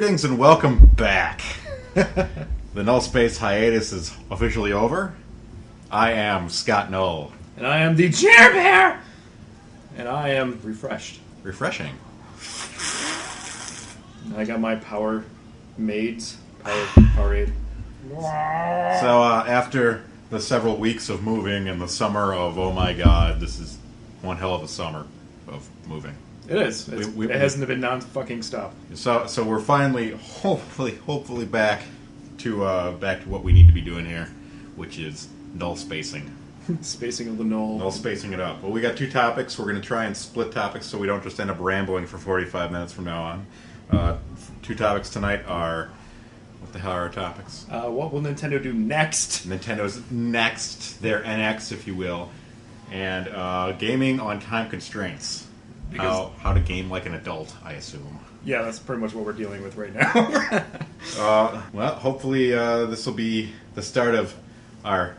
Greetings and welcome back. The Nullspace hiatus is officially over. I am Scott Null. And I am the Jer Bear! And I am refreshed. Refreshing. I got my power maids. Powerade. So after the several weeks of moving and the summer of, oh my god, this is one hell of a summer of moving. It is. It hasn't been non-fucking stop. So we're finally, hopefully back to what we need to be doing here, which is null spacing. Spacing of the null. Null spacing it up. Well, we got two topics. We're going to try and split topics so we don't just end up rambling for 45 minutes from now on. Two topics tonight are... What the hell are our topics? What will Nintendo do next? Nintendo's next. Their NX, if you will. And gaming on time constraints. How to game like an adult, I assume. Yeah, that's pretty much what we're dealing with right now. Well, hopefully this will be the start of our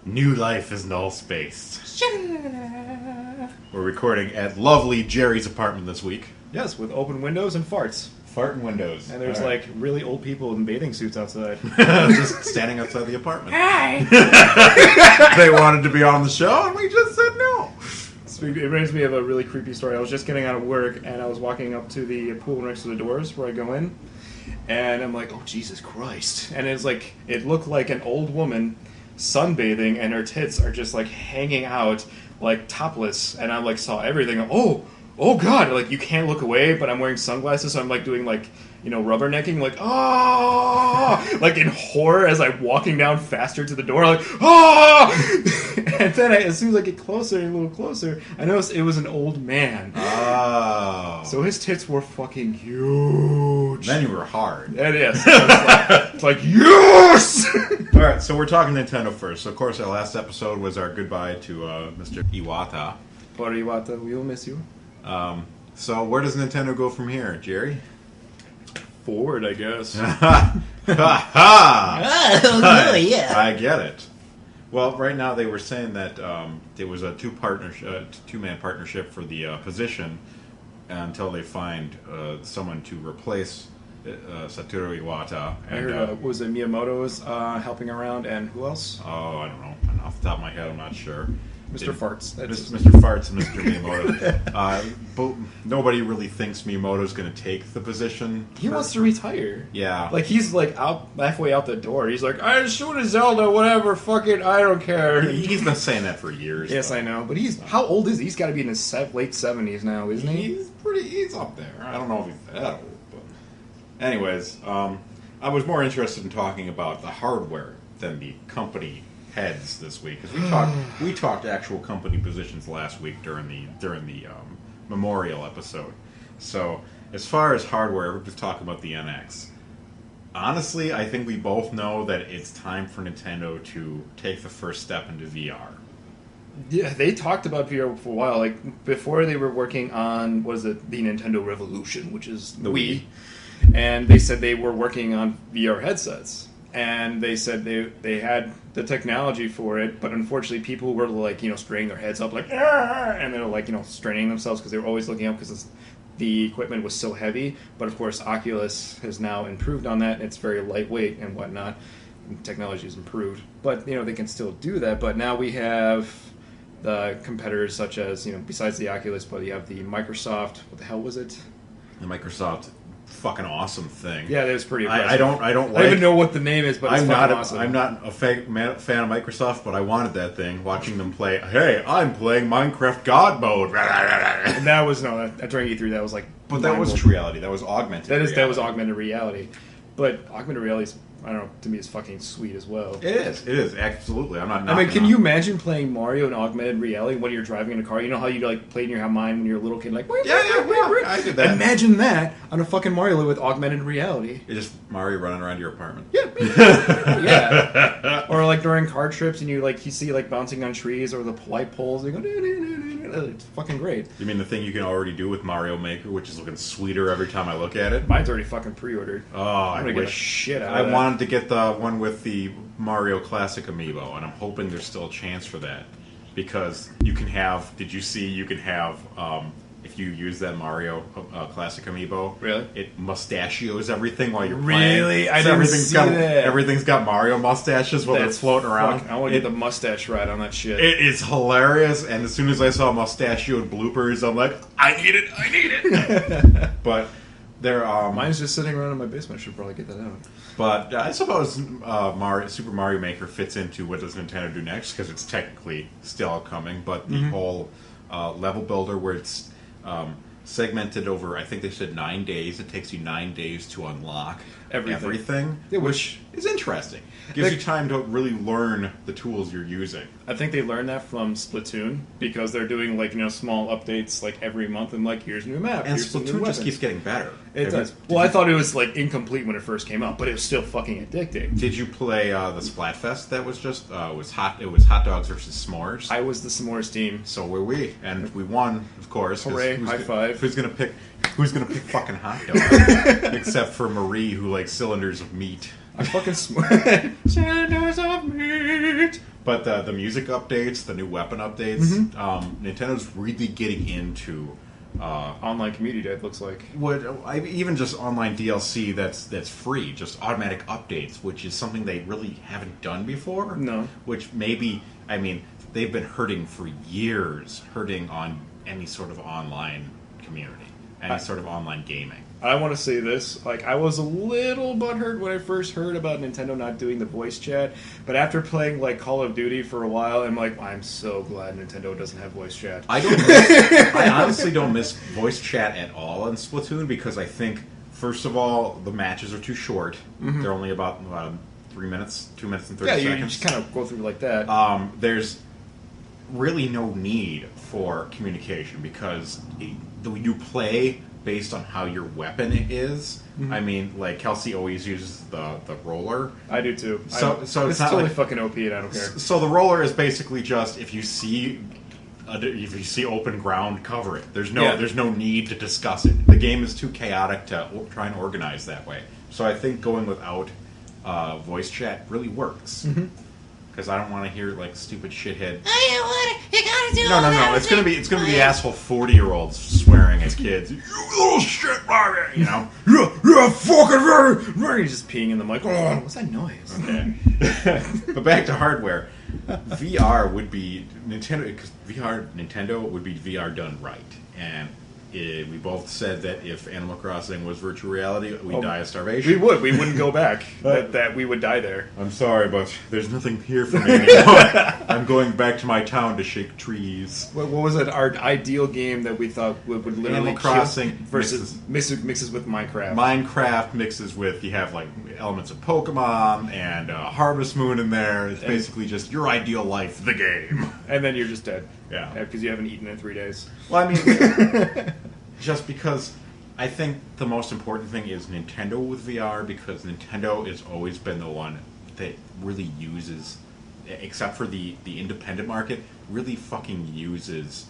new life as null spaced. We're recording at lovely Jerry's apartment this week. Yes, with open windows and farts. Farting windows. And there's like really old people in bathing suits outside. Just standing outside the apartment. Hi! They wanted to be on the show and we just said no. It reminds me of a really creepy story. I was just getting out of work and I was walking up to the pool next to the doors where I go in. And I'm like, oh, Jesus Christ. And it's like, it looked like an old woman sunbathing and her tits are just like hanging out like topless. And I like saw everything. Oh God, like you can't look away, but I'm wearing sunglasses, so I'm like doing like, you know, rubbernecking, like, oh, like in horror as I'm walking down faster to the door, like, oh! And then as soon as I get closer, a little closer, I noticed it was an old man. Oh. So his tits were fucking huge. Then you were hard. And yes. It's like, yes! Alright, so we're talking Nintendo first. So of course our last episode was our goodbye to Mr. Iwata. Poor Iwata, we will miss you. So where does Nintendo go from here, Jerry? Forward, I guess. Ha ha! Oh, yeah. I get it. Well, right now they were saying that there was a two-man partnership for the position until they find someone to replace Satoru Iwata. I heard, was it Miyamoto's helping around, and who else? Oh, I don't know. Off the top of my head, I'm not sure. Mr. Farts. Mr. Farts and Mr. Miyamoto. But nobody really thinks Miyamoto's going to take the position. He wants to retire. Yeah. Like, he's, like, halfway out the door. He's like, I just shoot a Zelda, whatever, fuck it, I don't care. He's been saying that for years. Yes, though. I know. But how old is he? He's got to be in his late 70s now, isn't he? He's up there. I don't know if he's that old. But anyways, I was more interested in talking about the hardware than the company heads this week, because we talked actual company positions last week during the Memorial episode. So as far as hardware, we're just talking about the NX. Honestly, I think we both know that it's time for Nintendo to take the first step into VR. Yeah, they talked about VR for a while. Like, before they were working on, the Nintendo Revolution, which is the Wii. And they said they were working on VR headsets. And they said they had the technology for it, but unfortunately people were like, you know, straining their heads up like, Arr! And they're like, you know, straining themselves because they were always looking up because the equipment was so heavy. But of course Oculus has now improved on that. It's very lightweight and whatnot. And technology has improved. But, you know, they can still do that. But now we have the competitors such as, you know, besides the Oculus, but you have the Microsoft, what the hell was it? The Microsoft fucking awesome thing. Yeah, that was pretty impressive. I don't even know what the name is, but it's fucking awesome. I'm not a fan of Microsoft, but I wanted that thing. Watching them play, hey, I'm playing Minecraft God mode. And that was that during E3. That was like, but that wasn't reality. That was augmented. That was augmented reality. But augmented reality is, I don't know, to me is fucking sweet as well. It is absolutely. I'm not. I mean, can you imagine playing Mario in augmented reality when you're driving in a car? You know how you like played in your mind when you're a little kid, like yeah, I did that. Imagine that on a fucking Mario with augmented reality. It's just Mario running around your apartment. Yeah, yeah. Or like during car trips and you see like bouncing on trees or the light poles. And you go. It's fucking great. You mean the thing you can already do with Mario Maker, which is looking sweeter every time I look at it? Mine's already fucking pre-ordered. Oh, I'm gonna get the shit out of that. I wanted to get the one with the Mario Classic Amiibo, and I'm hoping there's still a chance for that. Because you can have, did you see, you can have if you use that Mario Classic Amiibo, Really? it mustachios everything while you're playing. Really? I So didn't see that. Everything's got Mario mustaches while they're floating around. I want to get the mustache ride on that shit. It is hilarious, and as soon as I saw mustachioed bloopers, I'm like, I need it. But they're mine's just sitting around in my basement. I should probably get that out. But I suppose Super Mario Maker fits into what does Nintendo do next, because it's technically still coming. But the whole level builder, where it's segmented over, I think they said 9 days. It takes you 9 days to unlock everything, which is interesting. Gives you time to really learn the tools you're using. I think they learned that from Splatoon, because they're doing small updates every month, and here's a new map. And here's Splatoon just keeps getting better. It does. Well, I thought it was incomplete when it first came out, but it was still fucking addicting. Did you play the Splatfest? That was just it was hot dogs versus s'mores. I was the s'mores team. So were we, and we won, of course. Hooray! High five. Who's gonna pick fucking hot dogs? Except for Marie, who likes cylinders of meat. I fucking cylinders of meat. But the music updates, the new weapon updates, Nintendo's really getting into online community. It looks like even just online DLC that's free, just automatic updates, which is something they really haven't done before. No, which maybe they've been hurting for years, hurting on any sort of online community, any sort of online gaming. I want to say this, I was a little butthurt when I first heard about Nintendo not doing the voice chat, but after playing Call of Duty for a while, I'm so glad Nintendo doesn't have voice chat. I honestly don't miss voice chat at all in Splatoon, because I think, first of all, the matches are too short. They're only about 3 minutes, 2 minutes and 30 seconds. Yeah, you just kind of go through like that. There's really no need for communication, because you play based on how your weapon is. Kelsey always uses the roller. I do too. So it's not totally fucking OP, and I don't care. So the roller is basically just, if you see open ground, cover it. There's no need to discuss it. The game is too chaotic to try and organize that way. So I think going without voice chat really works. Because I don't want to hear stupid shithead. You gotta do No. It's gonna be the asshole 40-year-olds swearing at kids. You little shit, you know. You're fucking right. He's just peeing in the mic. Oh, what's that noise? Okay. But back to hardware. VR would be Nintendo, because Nintendo would be VR done right, and we both said that if Animal Crossing was virtual reality, we'd die of starvation. We would. We wouldn't go back. that we would die there. I'm sorry, but there's nothing here for me anymore. I'm going back to my town to shake trees. What was it? Our ideal game that we thought would literally Animal Crossing versus mixes with Minecraft. Minecraft mixes with, you have elements of Pokemon and Harvest Moon in there. It's basically just your ideal life, the game. And then you're just dead. Yeah. Because you haven't eaten in 3 days. Well, just because I think the most important thing is Nintendo with VR, because Nintendo has always been the one that really uses, except for the independent market, really fucking uses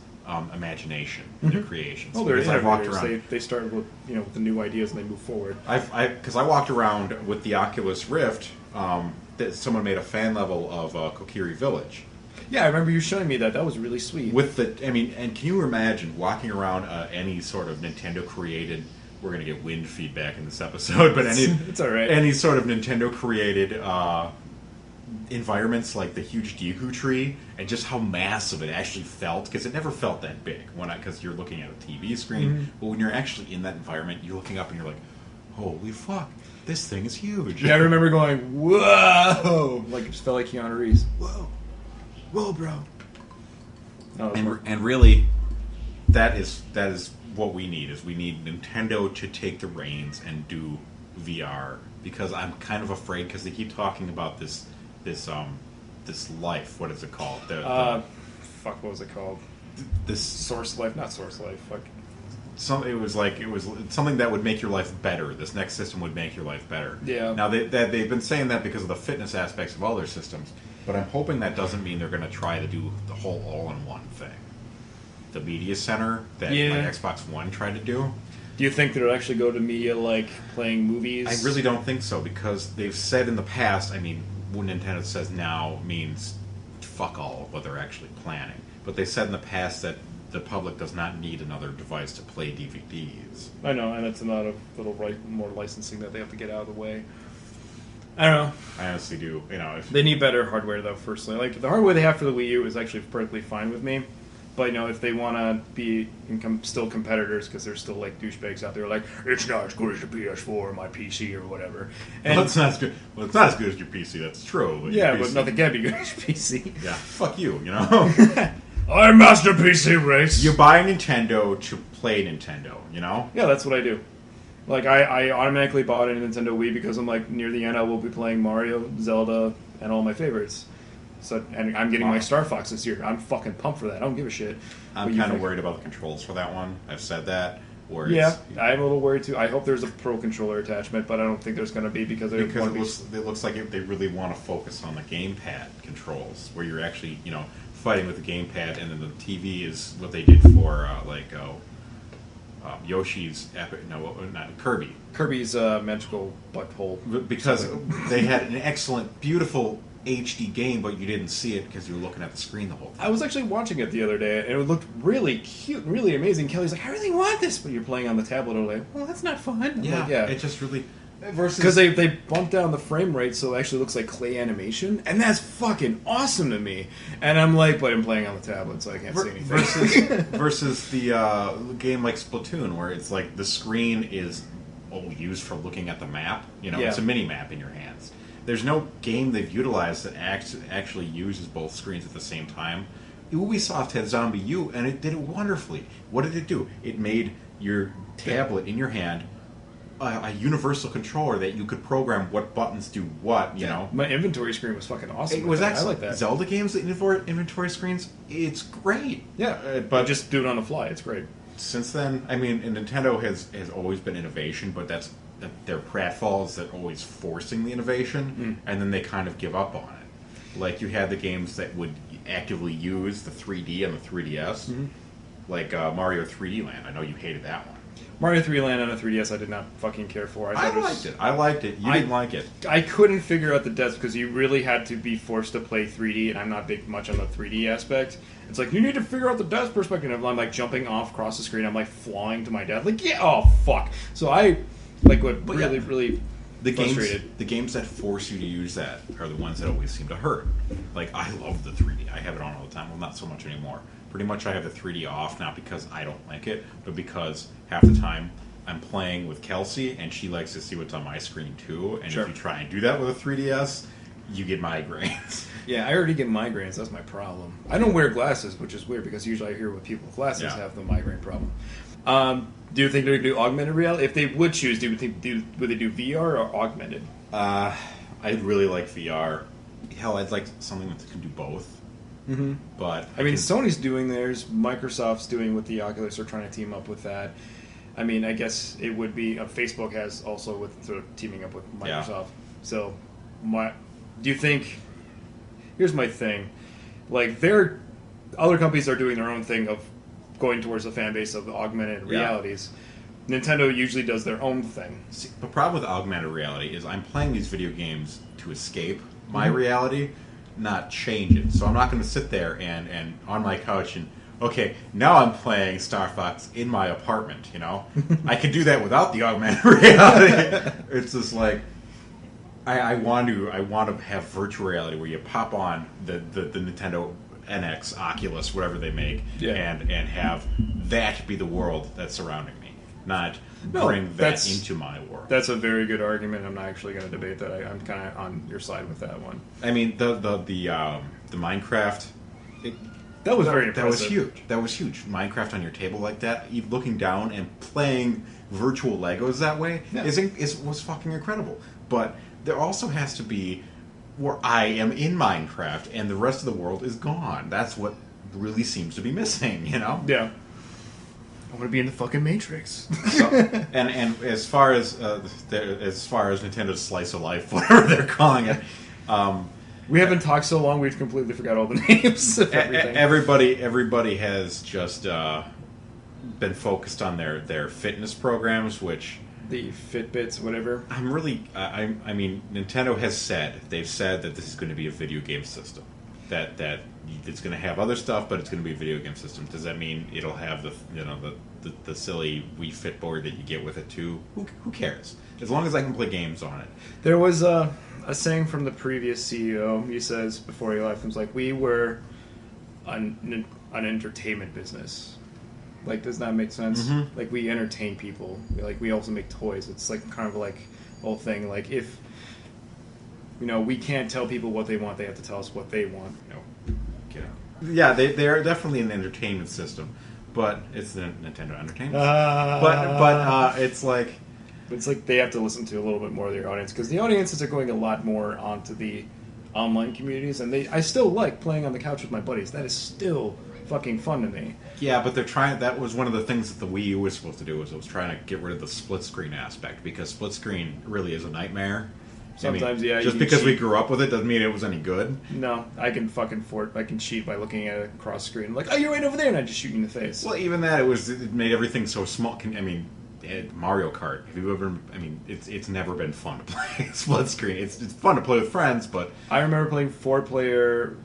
imagination in their creations. Oh, they're innovators. They start with with the new ideas and they move forward. Because I walked around with the Oculus Rift. That someone made a fan level of Kokiri Village. Yeah, I remember you showing me that. That was really sweet. And can you imagine walking around any sort of Nintendo created? We're going to get wind feedback in this episode, but it's all right. Any sort of Nintendo created environments, like the huge Deku tree, and just how massive it actually felt, because it never felt that big because you're looking at a TV screen. But when you're actually in that environment, you're looking up and you're like, holy fuck, this thing is huge. Yeah, I remember going, whoa! It just felt like Keanu Reeves. Whoa, bro. And really, that is what we need. Is we need Nintendo to take the reins and do VR, because I'm kind of afraid, because they keep talking about this life. What is it called? What was it called? This Source Life, not Source Life. Fuck. It was something that would make your life better. This next system would make your life better. Yeah. Now they've been saying that because of the fitness aspects of all their systems, but I'm hoping that doesn't mean they're going to try to do the whole all-in-one thing. The media center that Xbox One tried to do. Do you think they'll actually go to media like playing movies? I really don't think so, because they've said in the past. What Nintendo says now means fuck all of what they're actually planning. But they said in the past that the public does not need another device to play DVDs. I know, and it's not a little more licensing that they have to get out of the way. I don't know. I honestly do. If They need better hardware, though, firstly. Like, the hardware they have for the Wii U is actually perfectly fine with me. But, if they want to be still competitors, because there's still, like, douchebags out there like, it's not as good as the PS4 or my PC or whatever. And well, it's not as good. Well, it's not as good as your PC. That's true. But yeah, your but PC, nothing can be good as your PC. Yeah, fuck you. I'm Master PC Race. You buy a Nintendo to play Nintendo. Yeah, that's what I do. Like, I automatically bought a Nintendo Wii because I'm like, near the end I will be playing Mario, Zelda, and all my favorites. So, and I'm getting my Star Fox this year. I'm fucking pumped for that. I don't give a shit. I'm kind of worried about the controls for that one. I've said that. Yeah, I'm a little worried too. I hope there's a Pro Controller attachment, but I don't think there's going to be because it looks like they really want to focus on the gamepad controls, where you're actually fighting with the gamepad, and then the TV is what they did for Yoshi's Kirby. Kirby's magical butthole. Because they had an excellent, beautiful HD game, but you didn't see it because you were looking at the screen the whole time. I was actually watching it the other day, and it looked really cute and really amazing. Kelly's like, I really want this, but you're playing on the tablet. And I'm like, well, that's not fun. It just really... Because they bumped down the frame rate so it actually looks like clay animation, and that's fucking awesome to me. And I'm like, but I'm playing on the tablet, so I can't see anything. Versus the game like Splatoon, where it's like the screen is used for looking at the map. It's a mini map in your hands. There's no game they've utilized that actually uses both screens at the same time. Ubisoft had Zombie U, and it did it wonderfully. What did it do? It made your tablet in your hand a universal controller that you could program what buttons do what, My inventory screen was fucking awesome. It was excellent. I like that. Zelda games, the inventory screens, it's great. Yeah, but just do it on the fly. It's great. Since then, Nintendo has always been innovation, but their pratfalls that always forcing the innovation, and then they kind of give up on it. Like, you had the games that would actively use the 3D and the 3DS, like Mario 3D Land. I know you hated that one. Mario 3D Land on a 3DS I did not fucking care for. I liked it. You didn't like it. I couldn't figure out the depth because you really had to be forced to play 3D, and I'm not big much on the 3D aspect. It's like, you need to figure out the depth perspective. I'm like jumping off across the screen. I'm like flying to my death. Like, yeah, oh, fuck. So I really the frustrated. The games that force you to use that are the ones that always seem to hurt. Like, I love the 3D. I have it on all the time. Well, not so much anymore. Pretty much I have the 3D off, not because I don't like it, but because half the time I'm playing with Kelsey, and she likes to see what's on my screen too, and if you try and do that with a 3DS, you get migraines. Yeah, I already get migraines. That's my problem. I don't wear glasses, which is weird, because usually I hear with people with glasses have the migraine problem. Do you think they would do augmented reality? If they would choose, would they do VR or augmented? I'd really like VR. Hell, I'd like something that can do both. Mm-hmm. But Sony's doing theirs. Microsoft's doing with the Oculus. They're trying to team up with that. I guess it would be... Facebook has also with sort of teaming up with Microsoft. Yeah. So, do you think... Here's my thing. Like, other companies are doing their own thing of going towards the fan base of the augmented realities. Nintendo usually does their own thing. See, the problem with augmented reality is I'm playing these video games to escape my reality, not change it. So I'm not going to sit there and on my couch and, okay, now I'm playing Star Fox in my apartment, I could do that without the augmented reality. It's just like, I want to have virtual reality where you pop on the Nintendo NX, Oculus, whatever they make, and have that be the world that's surrounding me, not bring that into my world. That's a very good argument. I'm not actually going to debate that. I'm kind of on your side with that one. The Minecraft. That was very impressive. That was huge. Minecraft on your table like that, looking down and playing virtual Legos that way was fucking incredible. But there also has to be where I am in Minecraft and the rest of the world is gone. That's what really seems to be missing, Yeah. I want to be in the fucking Matrix. And as far as Nintendo's slice of life, whatever they're calling it, we haven't talked so long we've completely forgot all the names of everything. Everybody has just been focused on their fitness programs, which the Fitbits, whatever. Nintendo has said they've said that this is going to be a video game system. that it's going to have other stuff, but it's going to be a video game system. Does that mean it'll have the silly Wii Fit board that you get with it too? Who cares? As long as I can play games on it. There was a saying from the previous CEO. He says before he left, he was like, "We were an entertainment business." Like, does that make sense? Mm-hmm. Like, we entertain people. We also make toys. It's like kind of like whole thing. Like, if we can't tell people what they want, they have to tell us what they want. Yeah, they are definitely an entertainment system, but it's the Nintendo Entertainment System. But it's like they have to listen to a little bit more of their audience, because the audiences are going a lot more onto the online communities, and I still like playing on the couch with my buddies. That is still fucking fun to me. Yeah, but they're trying. That was one of the things that the Wii U was supposed to do. Was it was trying to get rid of the split screen aspect, because split screen really is a nightmare. Sometimes, yeah. Just because we grew up with it doesn't mean it was any good. No, I can cheat by looking at a cross screen. Like, oh, you're right over there, and I just shoot you in the face. Well, even that, it made everything so small. Mario Kart. If you ever, it's never been fun to play split screen. It's fun to play with friends, but I remember playing four player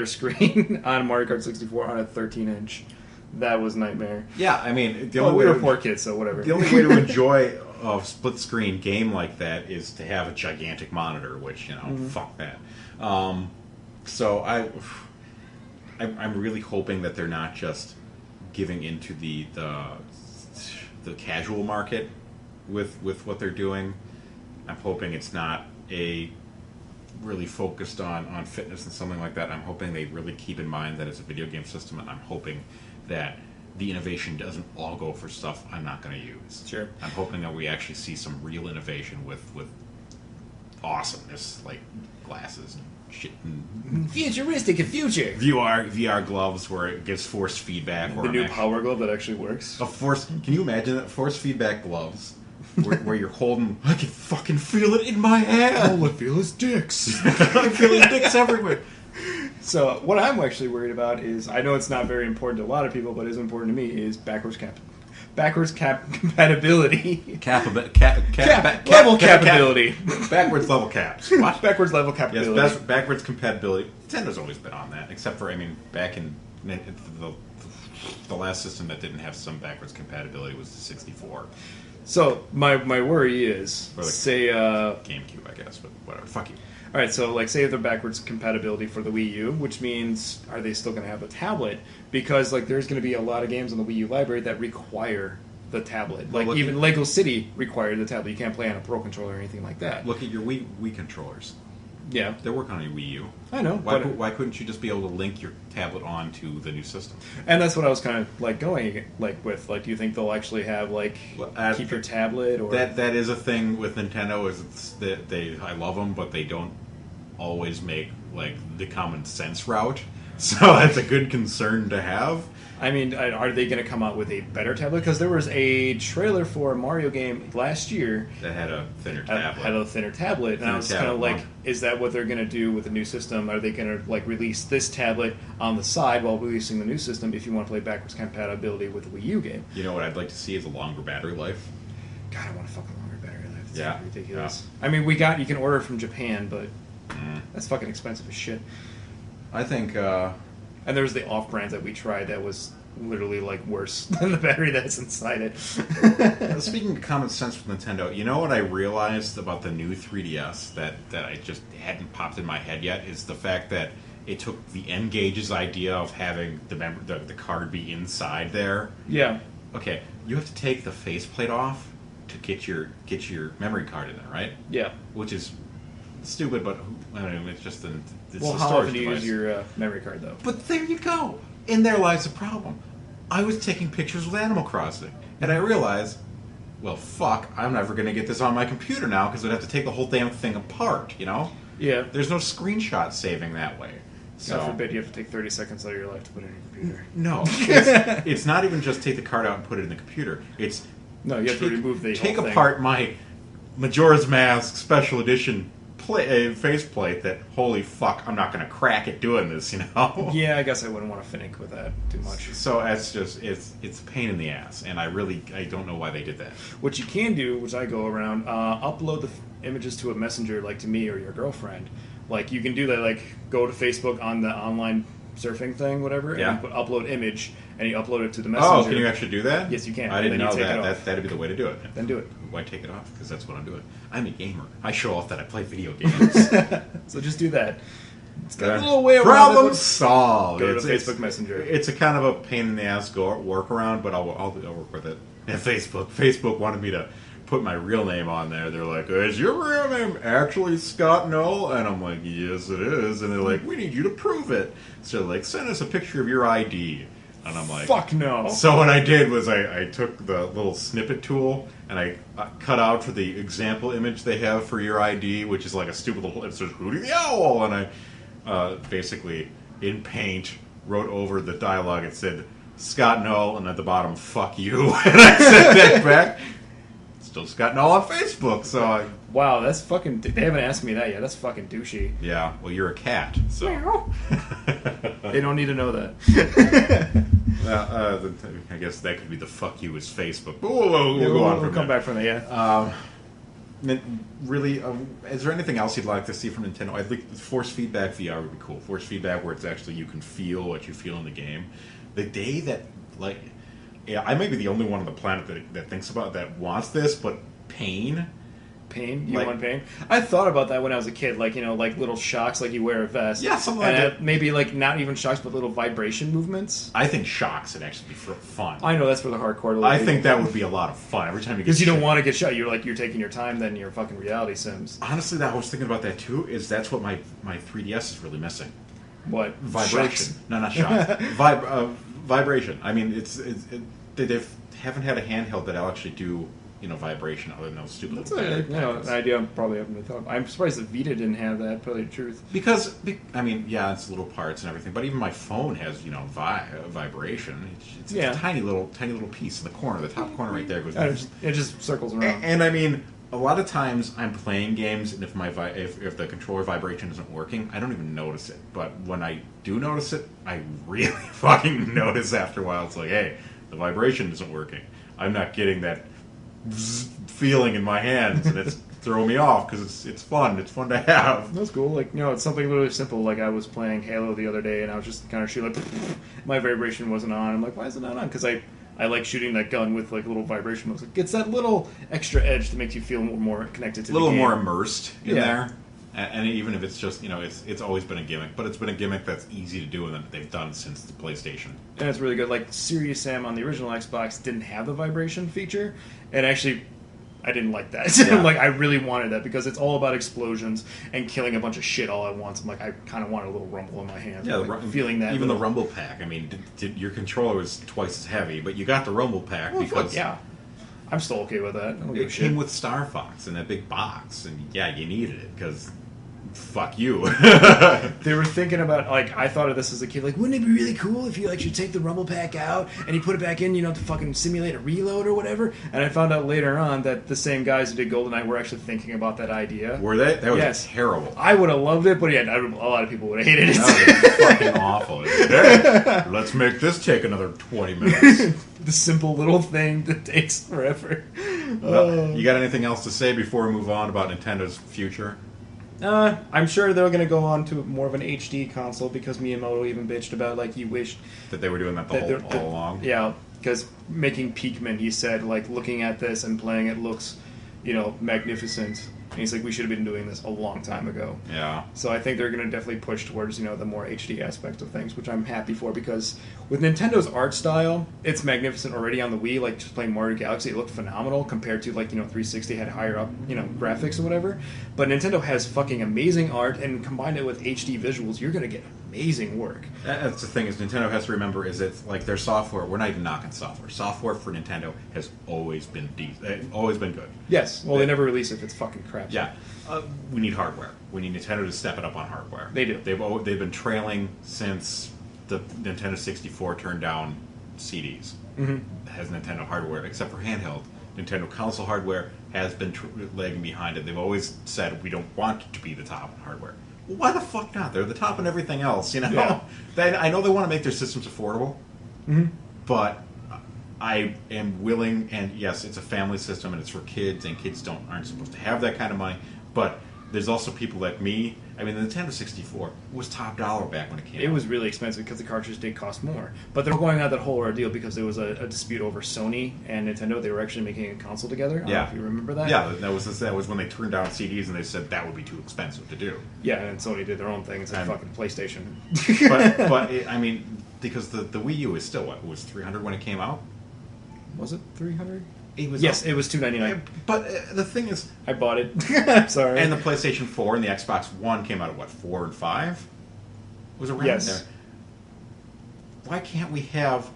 screen on Mario Kart 64 on a 13-inch. That was nightmare. Yeah, we were poor kids, so whatever. The only way to enjoy a split screen game like that is to have a gigantic monitor, which fuck that. So I'm really hoping that they're not just giving into the casual market with what they're doing. I'm hoping it's not really focused on fitness and something like that. I'm hoping they really keep in mind that it's a video game system, and I'm hoping that the innovation doesn't all go for stuff I'm not going to use. Sure. I'm hoping that we actually see some real innovation with awesomeness, like glasses and shit. And futuristic future. VR gloves where it gives force feedback. The new power glove that actually works. Can you imagine that? Force feedback gloves where you're holding, I can fucking feel it in my hand. All I feel is dicks. I'm feeling dicks everywhere. So what I'm actually worried about is, I know it's not very important to a lot of people, but it is important to me, is backwards compatibility. Level capability. Backwards level caps. What? Backwards level capability. Yes, backwards compatibility. Nintendo's always been on that, except for, back in the last system that didn't have some backwards compatibility was the 64. So my worry is, say GameCube, I guess, but whatever. Fuck you. All right, so say the backwards compatibility for the Wii U, which means, are they still going to have a tablet? Because there's going to be a lot of games on the Wii U library that require the tablet. Even Lego City required the tablet. You can't play on a Pro Controller or anything like that. Look at your Wii controllers. Yeah, they're working on your Wii U. I know. Why couldn't you just be able to link your tablet onto the new system? And that's what I was kind of going with. Do you think they'll actually have keep your tablet? Or that is a thing with Nintendo. Is that I love them, but they don't always make the common sense route. So that's a good concern to have. Are they going to come out with a better tablet? Because there was a trailer for a Mario game last year that had a thinner tablet. And I was kind of is that what they're going to do with the new system? Are they going to release this tablet on the side while releasing the new system if you want to play backwards compatibility with the Wii U game? You know what I'd like to see is a longer battery life. God, I want a fucking longer battery life. It's yeah, ridiculous. Yeah. You can order from Japan, but that's fucking expensive as shit. I think. And there was the off-brand that we tried that was literally worse than the battery that's inside it. Speaking of common sense with Nintendo, you know what I realized about the new 3DS that I just hadn't popped in my head yet is the fact that it took the N-Gage's idea of having the card be inside there. Yeah. Okay, you have to take the faceplate off to get your memory card in there, right? Yeah. Which is stupid, but it's just a how often do you use your memory card, though? But there you go. In there lies the problem. I was taking pictures with Animal Crossing, and I realized, well, fuck, I'm never going to get this on my computer now because I'd have to take the whole damn thing apart, Yeah. There's no screenshot saving that way. So, God forbid you have to take 30 seconds out of your life to put it in your computer. No. It's not even just take the card out and put it in the computer. It's... No, you have to remove the Take whole apart my Majora's Mask Special Edition faceplate that, holy fuck, I'm not going to crack it doing this, you know? Yeah, I guess I wouldn't want to finick with that too much. So it's a pain in the ass, and I don't know why they did that. What you can do, which I go around, upload the images to a messenger, like to me or your girlfriend. Like, you can do that, like, go to Facebook on the online surfing thing, whatever, and you put upload image, and you upload it to the messenger. Oh, can you actually do that? Yes, you can. I didn't know that. That'd be the way to do it. Then do it. Why take it off? Because that's what I'm doing. I'm a gamer. I show off that I play video games. So just do that. It's got a little way around Problem it. solved. Go to Facebook Messenger. It's a kind of a pain in the ass workaround, but I'll work with it. And Facebook wanted me to put my real name on there. They're like, "Is your real name actually Scott Null?" And I'm like, "Yes, it is." And they're like, "We need you to prove it." So they're like, "Send us a picture of your ID." And I'm like, "Fuck no." So what I did was I took the little snippet tool and I cut out for the example image they have for your ID, which is like a stupid little, it says Hootie the Owl, and I basically in Paint wrote over the dialogue. It said Scott Null, and at the bottom, "fuck you," and I sent that back. Still Scott Null on Facebook, so wow, that's fucking. They haven't asked me that yet. That's fucking douchey. Yeah, well, you're a cat, so they don't need to know that. I guess that could be the "fuck you" is Facebook. But we'll go on from We'll come back from there. Yeah. Really, is there anything else you'd like to see from Nintendo? I think force feedback VR would be cool. Force feedback where it's actually you can feel what you feel in the game. The day that, like, yeah, I may be the only one on the planet that thinks about that wants this, but pain. Pain? You want pain? I thought about that when I was a kid, like, you know, like little shocks, like you wear a vest. Yeah, something like that. Maybe, like, not even shocks, but little vibration movements. I think shocks would actually be fun. I know, that's for the hardcore. I think that would be a lot of fun every time you get because you don't want to get shot. You're taking your time, then you're fucking reality sims. Honestly, I was thinking about that too, is that's what my 3DS is really missing. What? Vibration. Shocks? No, not shocks. Vibration. I mean, they haven't had a handheld that'll actually do, you know, vibration other than those stupid That's little an idea I probably haven't thought of. I'm surprised the Vita didn't have that, to tell you the truth. Because, I mean, yeah, it's little parts and everything, but even my phone has, you know, vibration. It's a tiny little piece in the corner. The top corner right there goes... It just circles around. And I mean, a lot of times I'm playing games, and if the controller vibration isn't working, I don't even notice it. But when I do notice it, I really fucking notice after a while. It's like, hey, the vibration isn't working. I'm not getting that feeling in my hands, and it's throwing me off because it's fun. It's fun to have. That's cool. Like, you know, it's something really simple. Like, I was playing Halo the other day, and I was just kind of shooting. Like, my vibration wasn't on. I'm like, why is it not on? Because I like shooting that gun with like little vibration. It gets that little extra edge to make you feel more connected to the game. A little more immersed in there. And even if it's just, you know, it's always been a gimmick, but it's been a gimmick that's easy to do and that they've done since the PlayStation. And it's really good. Like, Serious Sam on the original Xbox didn't have the vibration feature, and actually, I didn't like that. Yeah. Like, I really wanted that because it's all about explosions and killing a bunch of shit all at once. I'm like, I kind of wanted a little rumble in my hands. Yeah, like, feeling that. Even the rumble pack. I mean, your controller was twice as heavy, but you got the rumble pack because... Yeah. I'm still okay with that. I don't give a It shit. came with Star Fox in that big box, and yeah, you needed it because... Fuck you. They were thinking about, like, I thought of this as a kid, like, wouldn't it be really cool if you, like, should take the rumble pack out and you put it back in, you know, to fucking simulate a reload or whatever? And I found out later on that the same guys who did GoldenEye were actually thinking about that idea. Were they? That was terrible. I would have loved it, but yeah, a lot of people would have hated it. That was fucking awful. Hey, let's make this take another 20 minutes. The simple little thing that takes forever. Well, you got anything else to say before we move on about Nintendo's future? I'm sure they're going to go on to more of an HD console because Miyamoto even bitched about, like, he wished that they were doing that all along. Yeah, because making Pikmin, he said, like, looking at this and playing it looks, you know, magnificent. And he's like, we should have been doing this a long time ago. Yeah. So I think they're going to definitely push towards, you know, the more HD aspect of things, which I'm happy for because with Nintendo's art style, it's magnificent already on the Wii. Like, just playing Mario Galaxy, it looked phenomenal compared to, like, you know, 360 had higher up, you know, graphics or whatever. But Nintendo has fucking amazing art, and combine it with HD visuals, you're going to get amazing work. That's the thing is Nintendo has to remember is it's like their software. We're not even knocking software. Software for Nintendo has always been always been good. Yes. Well, they never release it if it's fucking crap. Yeah. We need hardware. We need Nintendo to step it up on hardware. They do. They've been trailing since the Nintendo 64 turned down CDs. Mm-hmm. Has Nintendo hardware except for handheld. Nintendo console hardware has been lagging behind it. They've always said we don't want it to be the top in hardware. Well, why the fuck not? They're the top in everything else, you know? Yeah. I know they want to make their systems affordable, but I am willing, and yes, it's a family system and it's for kids, and kids aren't supposed to have that kind of money, but there's also people like me. I mean, the Nintendo 64 was top dollar back when it came out. It was really expensive because the cartridge did cost more. But they're going on that whole ordeal because there was a dispute over Sony and Nintendo. They were actually making a console together. I don't know if you remember that. Yeah, that was when they turned down CDs and they said that would be too expensive to do. Yeah, and Sony did their own thing and said fucking PlayStation. but I mean, because the Wii U is still, what, it was $300 when it came out? Was it $300? It was Yes, it was $299. But the thing is, I bought it. I'm sorry. And the PlayStation 4 and the Xbox One came out at what, 4 and 5? Was around there. Why can't we have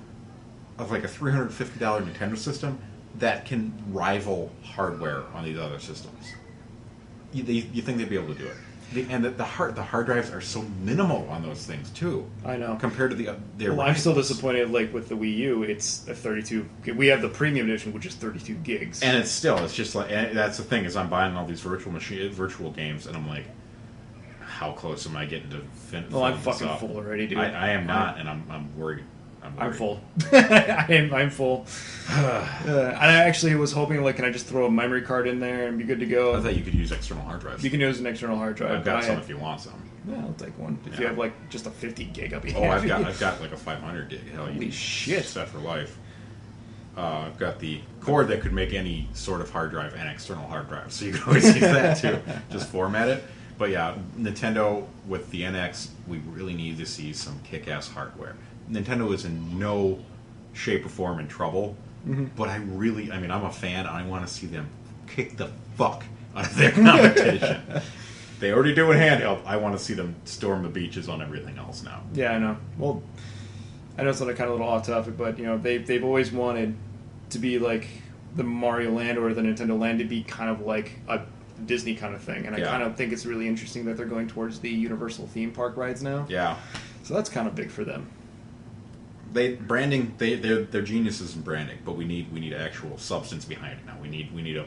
like a $350 Nintendo system that can rival hardware on these other systems? You think they'd be able to do it? And the hard drives are so minimal on those things too. I know. Compared to their. Well, I'm still disappointed. Like with the Wii U, it's a 32. We have the premium edition, which is 32 gigs. And it's just like, and that's the thing, is I'm buying all these virtual games, and I'm like, how close am I getting to finish? Well, I'm fucking full already, dude. I am not, and I'm worried. I'm full. I'm full. And I actually was hoping, like, can I just throw a memory card in there and be good to go? I thought you could use external hard drives. You can use an external hard drive. I've got some if you want some. Yeah, I'll take one. If you have, like, just a 50 gig, I'll be happy. happy. I've got like a 500 gig. Hell, holy shit. Set for life. I've got the cord that could make any sort of hard drive an external hard drive, so you can always use that too. Just format it. But yeah, Nintendo with the NX, we really need to see some kick-ass hardware. Nintendo is in no shape or form in trouble, but I'm a fan, and I want to see them kick the fuck out of their competition. They already do in handheld. I want to see them storm the beaches on everything else now. Yeah, I know. Well, I know it's kind of a little off topic, but you know they've always wanted to be like the Mario Land or the Nintendo Land to be kind of like a Disney kind of thing, and I kind of think it's really interesting that they're going towards the Universal theme park rides now. Yeah, so that's kind of big for them. They're geniuses in branding, but we need actual substance behind it now. We need a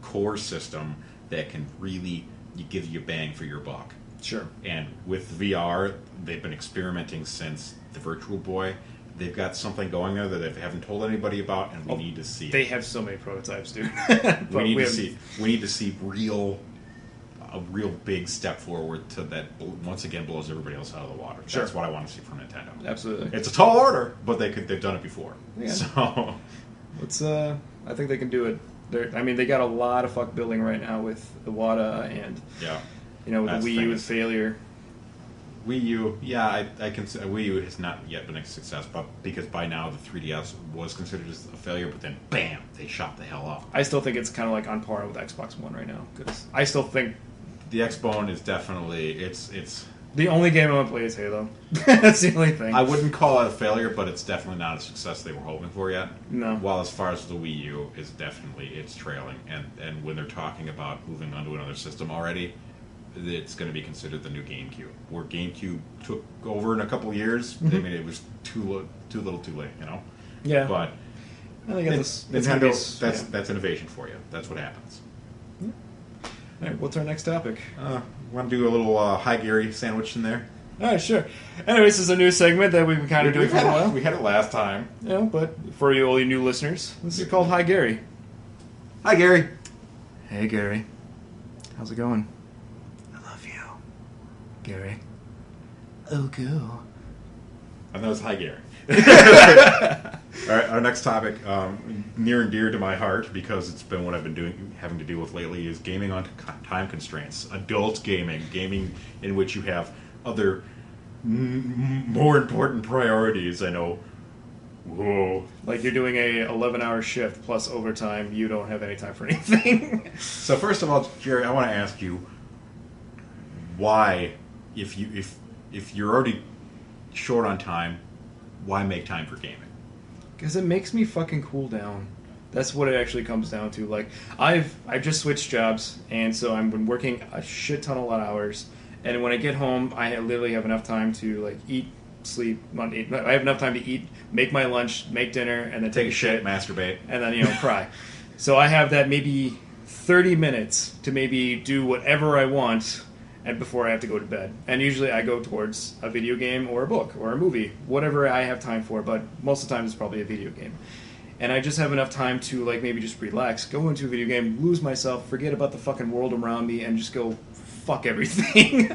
core system that can really give you bang for your buck. Sure. And with VR, they've been experimenting since the Virtual Boy. They've got something going there that they haven't told anybody about, and we need to see. They have so many prototypes, dude. We need to see a real big step forward to that. Once again, blows everybody else out of the water. Sure. That's what I want to see from Nintendo. Absolutely. It's a tall order, but they've done it before. Yeah. So I think they can do it. They got a lot of fuck building right now with Iwata and with the Wii U's failure. Wii U, yeah, I can say Wii U has not yet been a success, but because by now the 3DS was considered as a failure, but then bam, they shot the hell up. I still think it's kind of like on par with Xbox One right now, because I still think the Xbone is definitely it's the only game I want to play is Halo. That's the only thing. I wouldn't call it a failure, but it's definitely not a success they were hoping for yet. No. While as far as the Wii U is definitely it's trailing, and when they're talking about moving on to another system already, it's going to be considered the new GameCube. Where GameCube took over in a couple of years, I mean, it was too little, too late, you know. Yeah. But I think Nintendo, that's innovation for you. That's what happens. Yeah. All right, what's our next topic? Want to do a little Hi Gary sandwich in there? All right, sure. Anyways, this is a new segment that we've been kind of doing for a while. We had it last time. Yeah, but for all you new listeners, this is called Hi Gary. Hi Gary. Hey Gary, how's it going? Gary. Oh, go. And that was Hi Gary. All right, our next topic, near and dear to my heart, because it's been what I've been having to deal with lately, is gaming on time constraints. Adult gaming in which you have other more important priorities. I know. Whoa. Like you're doing a 11-hour shift plus overtime, you don't have any time for anything. So first of all, Jerry, I want to ask you, why, if you're already short on time, why make time for gaming? Because it makes me fucking cool down. That's what it actually comes down to. Like I've just switched jobs, and so I've been working a shit ton of hours. And when I get home, I literally have enough time to like eat, sleep. I have enough time to eat, make my lunch, make dinner, and then take a shit, masturbate, and then cry. So I have that maybe 30 minutes to maybe do whatever I want and before I have to go to bed. And usually I go towards a video game or a book or a movie, whatever I have time for, but most of the time it's probably a video game. And I just have enough time to like maybe just relax, go into a video game, lose myself, forget about the fucking world around me, and just go fuck everything.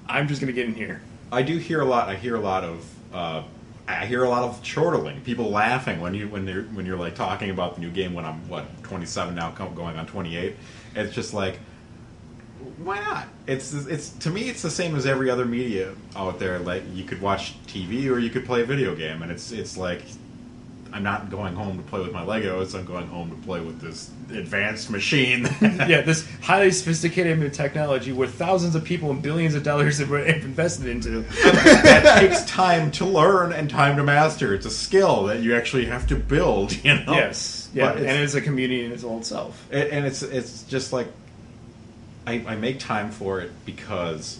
I'm just gonna get in here. I do hear a lot. I hear a lot of chortling, people laughing when you're like talking about the new game. When I'm 27 now, going on 28. It's just like, why not? It's to me, it's the same as every other media out there. Like, you could watch TV or you could play a video game, and it's like, I'm not going home to play with my Legos. I'm going home to play with this advanced machine. Yeah, this highly sophisticated technology where thousands of people and billions of dollars have invested into. That takes time to learn and time to master. It's a skill that you actually have to build. You know. Yes. Yeah, and it's a community in its own self. And it's just like, I make time for it because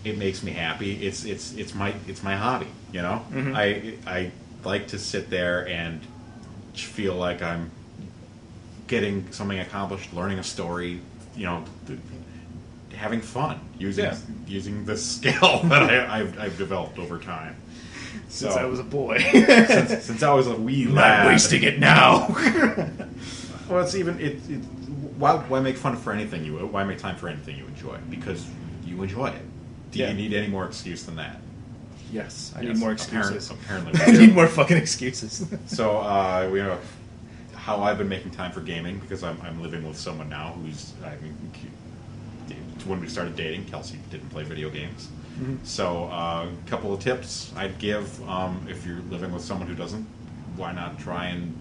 it makes me happy. It's my hobby. You know. Mm-hmm. I like to sit there and feel like I'm getting something accomplished, learning a story, you know, having fun using the skill that I've developed over time. Since I was a boy. since I was a wee lad. Not wasting it now. Well, it's even why make fun for anything why make time for anything you enjoy? Because you enjoy it. Do you need any more excuse than that? Yes, I need more excuses. Apparently, I need more fucking excuses. So we have how I've been making time for gaming, because I'm living with someone now who's when we started dating, Kelsey didn't play video games. Mm-hmm. So a couple of tips I'd give if you're living with someone who doesn't. Why not try and?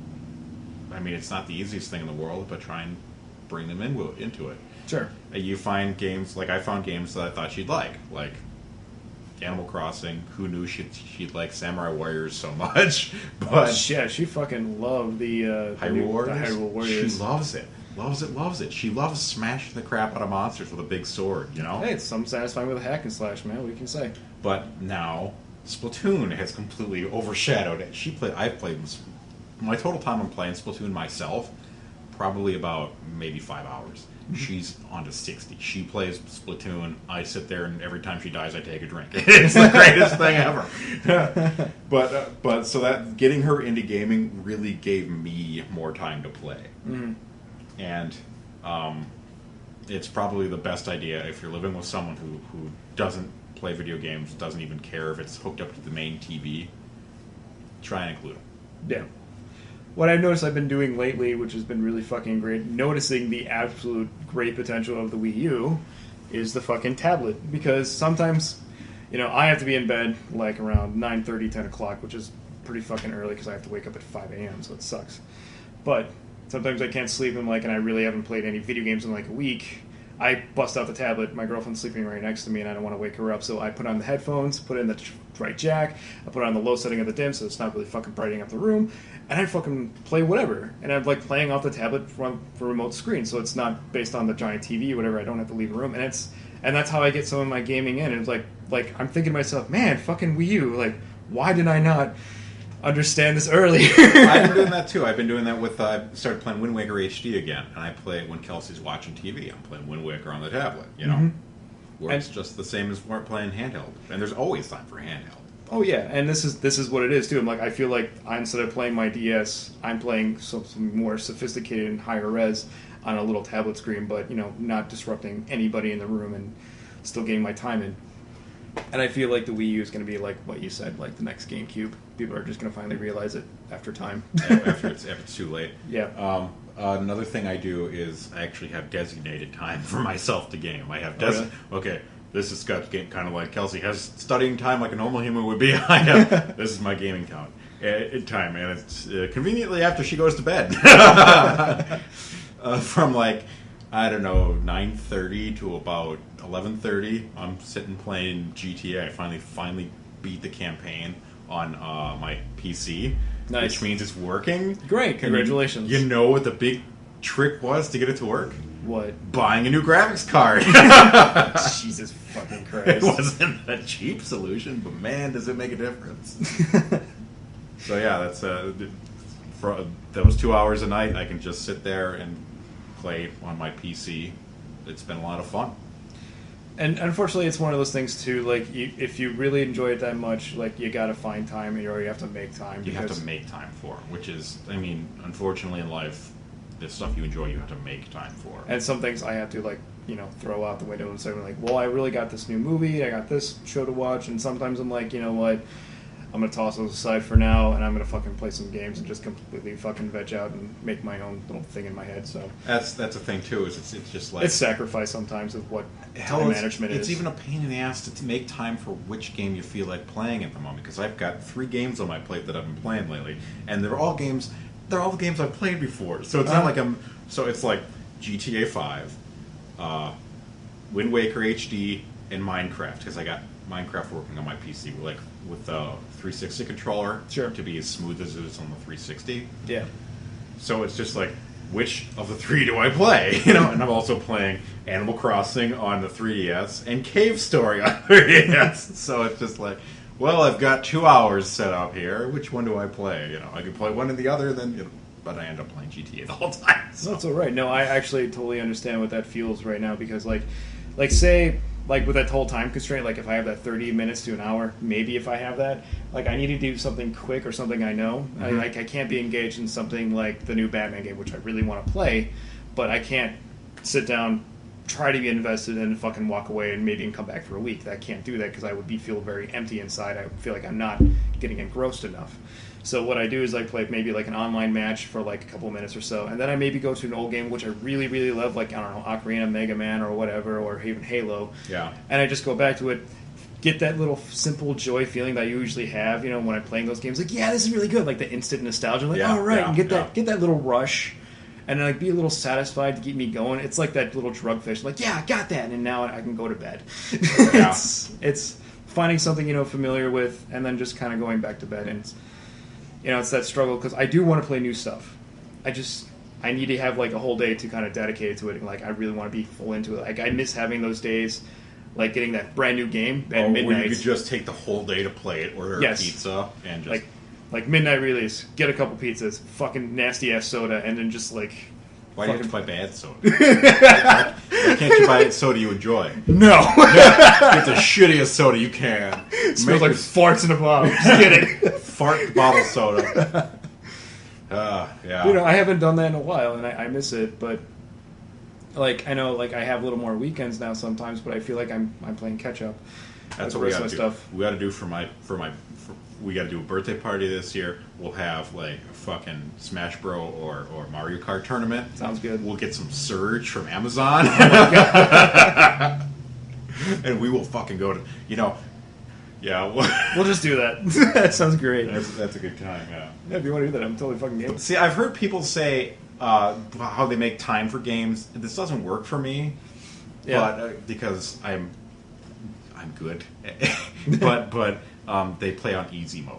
I mean, it's not the easiest thing in the world, but try and bring them into it. Sure. You find games like I found games that I thought she'd like Animal Crossing. Who knew she'd like Samurai Warriors so much? But yeah, she fucking loved the Hyrule Warriors. She loves it. Loves it. She loves smashing the crap out of monsters with a big sword, you know? Hey, it's something satisfying with a hack and slash, man. What can you say? But now, Splatoon has completely overshadowed it. I've played my total time I'm playing Splatoon myself, probably about maybe 5 hours. She's on to 60. She plays Splatoon. I sit there, and every time she dies, I take a drink. It's the greatest thing ever. But so that getting her into gaming really gave me more time to play. Mm-hmm. And it's probably the best idea if you're living with someone who doesn't play video games, doesn't even care if it's hooked up to the main TV. Try and include them. Yeah. What I've noticed I've been doing lately, which has been really fucking great, noticing the absolute great potential of the Wii U, is the fucking tablet. Because sometimes, you know, I have to be in bed like around 9:30, 10 o'clock, which is pretty fucking early because I have to wake up at 5 a.m., so it sucks. But sometimes I can't sleep and I really haven't played any video games in like a week. I bust out the tablet. My girlfriend's sleeping right next to me, and I don't want to wake her up. So I put on the headphones, put in the right jack, I put on the low setting of the dim, so it's not really fucking brightening up the room, and I fucking play whatever. And I'm like playing off the tablet for remote screen, so it's not based on the giant TV or whatever. I don't have to leave a room, and that's how I get some of my gaming in. And it's like I'm thinking to myself, man, fucking Wii U. Like, why did I not understand this earlier? I've been doing that too. I've been doing that with I started playing Wind Waker HD again, and I play it when Kelsey's watching TV. I'm playing Wind Waker on the tablet, you know. Mm-hmm. Works just the same as playing handheld, and there's always time for handheld. Oh yeah, and this is what it is too. I feel like instead of playing my DS, I'm playing some more sophisticated and higher res on a little tablet screen, but you know, not disrupting anybody in the room and still getting my time in. And I feel like the Wii U is going to be like what you said, like the next GameCube. People are just going to finally realize it after time. after it's too late. Yeah. Another thing I do is I actually have designated time for myself to game. I have okay. This is Scott's game, kind of like Kelsey has studying time like a normal human would be. I have this is my gaming time, and it's conveniently after she goes to bed. From like, I don't know, 9:30 to about 11:30, I'm sitting playing GTA. I finally beat the campaign on my PC, nice. Which means it's working. Great, congratulations. You know what the big trick was to get it to work? What? Buying a new graphics card. Jesus fucking Christ. It wasn't a cheap solution, but man, does it make a difference. So yeah, that's for those 2 hours a night, I can just sit there and play on my PC. It's been a lot of fun. And unfortunately, it's one of those things too. Like, if you really enjoy it that much, like you got to find time, or you have to make time. You have to make time for, which is, I mean, unfortunately in life, the stuff you enjoy, you have to make time for. And some things I have to throw out the window and say like, well, I really got this new movie, I got this show to watch, and sometimes I'm like, you know what, I'm gonna toss those aside for now, and I'm gonna fucking play some games and just completely fucking veg out and make my own little thing in my head. So that's the thing too. Is it's just like it's sacrifice sometimes of what time management is. It's even a pain in the ass to make time for which game you feel like playing at the moment. Because I've got 3 games on my plate that I've been playing lately, and they're all games. They're all the games I've played before. So it's not like I'm. So it's like GTA 5, Wind Waker HD, and Minecraft. Because I got Minecraft working on my PC, like with the 360 controller, sure, to be as smooth as it is on the 360. Yeah. So it's just like, which of the 3 do I play? You know, and I'm also playing Animal Crossing on the 3DS and Cave Story on 3DS. So it's just like, well, I've got 2 hours set up here. Which one do I play? You know, I can play one or the other, then, but I end up playing GTA the whole time. So. That's all right. No, I actually totally understand what that feels right now, because like say, like with that whole time constraint, like if I have that 30 minutes to an hour, maybe if I have that, like I need to do something quick or something I know. Mm-hmm. I can't be engaged in something like the new Batman game, which I really want to play, but I can't sit down, try to be invested, and fucking walk away and maybe come back for a week. I can't do that because I would feel very empty inside. I feel like I'm not getting engrossed enough. So what I do is I play maybe like an online match for like a couple of minutes or so, and then I maybe go to an old game which I really, really love, like, I don't know, Ocarina, Mega Man, or whatever, or even Halo. Yeah. And I just go back to it, get that little simple joy feeling that I usually have, you know, when I'm playing those games. Like, yeah, this is really good. Like the instant nostalgia. Like, all right, and get that little rush, and then like be a little satisfied to keep me going. It's like that little drug fish. Like, yeah, I got that, and now I can go to bed. Yeah. It's finding something, you know, familiar with, and then just kind of going back to bed. And you know, it's that struggle, because I do want to play new stuff. I need to have like a whole day to kind of dedicate to it. Like, I really want to be full into it. Like, I miss having those days, like getting that brand new game at midnight. Where you could just take the whole day to play it, order a pizza, and just like midnight release, get a couple pizzas, fucking nasty ass soda, and then just like. Why do you have to buy bad soda? Why can't you buy soda you enjoy? No. Get the shittiest soda you can. It smells like farts in a bottle. Just get it. Fart bottle soda. Yeah. You know, I haven't done that in a while, and I miss it. But like, I know, like, I have a little more weekends now sometimes, but I feel like I'm playing catch up. That's what we got to do. Stuff. We got to do we got to do a birthday party this year. We'll have like a fucking Smash Bro or Mario Kart tournament. Sounds good. We'll get some Surge from Amazon. Oh my God. And we will fucking go to, you know, yeah. We'll just do that. That sounds great. That's a good time, yeah. Yeah, if you want to do that, I'm totally fucking game. See, I've heard people say how they make time for games. This doesn't work for me, but because I'm good. but they play on easy mode,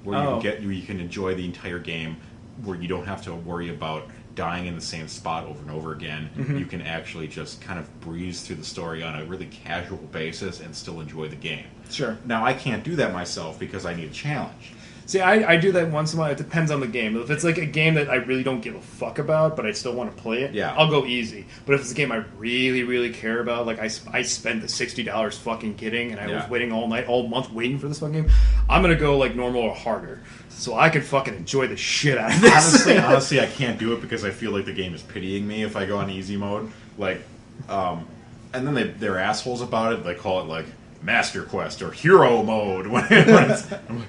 where you can enjoy the entire game, where you don't have to worry about dying in the same spot over and over again. Mm-hmm. You can actually just kind of breeze through the story on a really casual basis and still enjoy the game. Sure. Now, I can't do that myself because I need a challenge. See, I do that once in a while. It depends on the game. If it's like a game that I really don't give a fuck about, but I still want to play it, I'll go easy. But if it's a game I really, really care about, like I spent the $60 fucking kidding, and I was waiting all month waiting for this fucking game, I'm going to go like normal or harder, so I can fucking enjoy the shit out of this. Honestly, I can't do it because I feel like the game is pitying me if I go on easy mode. Like, and then they're assholes about it. They call it like Master Quest or Hero Mode. I'm like,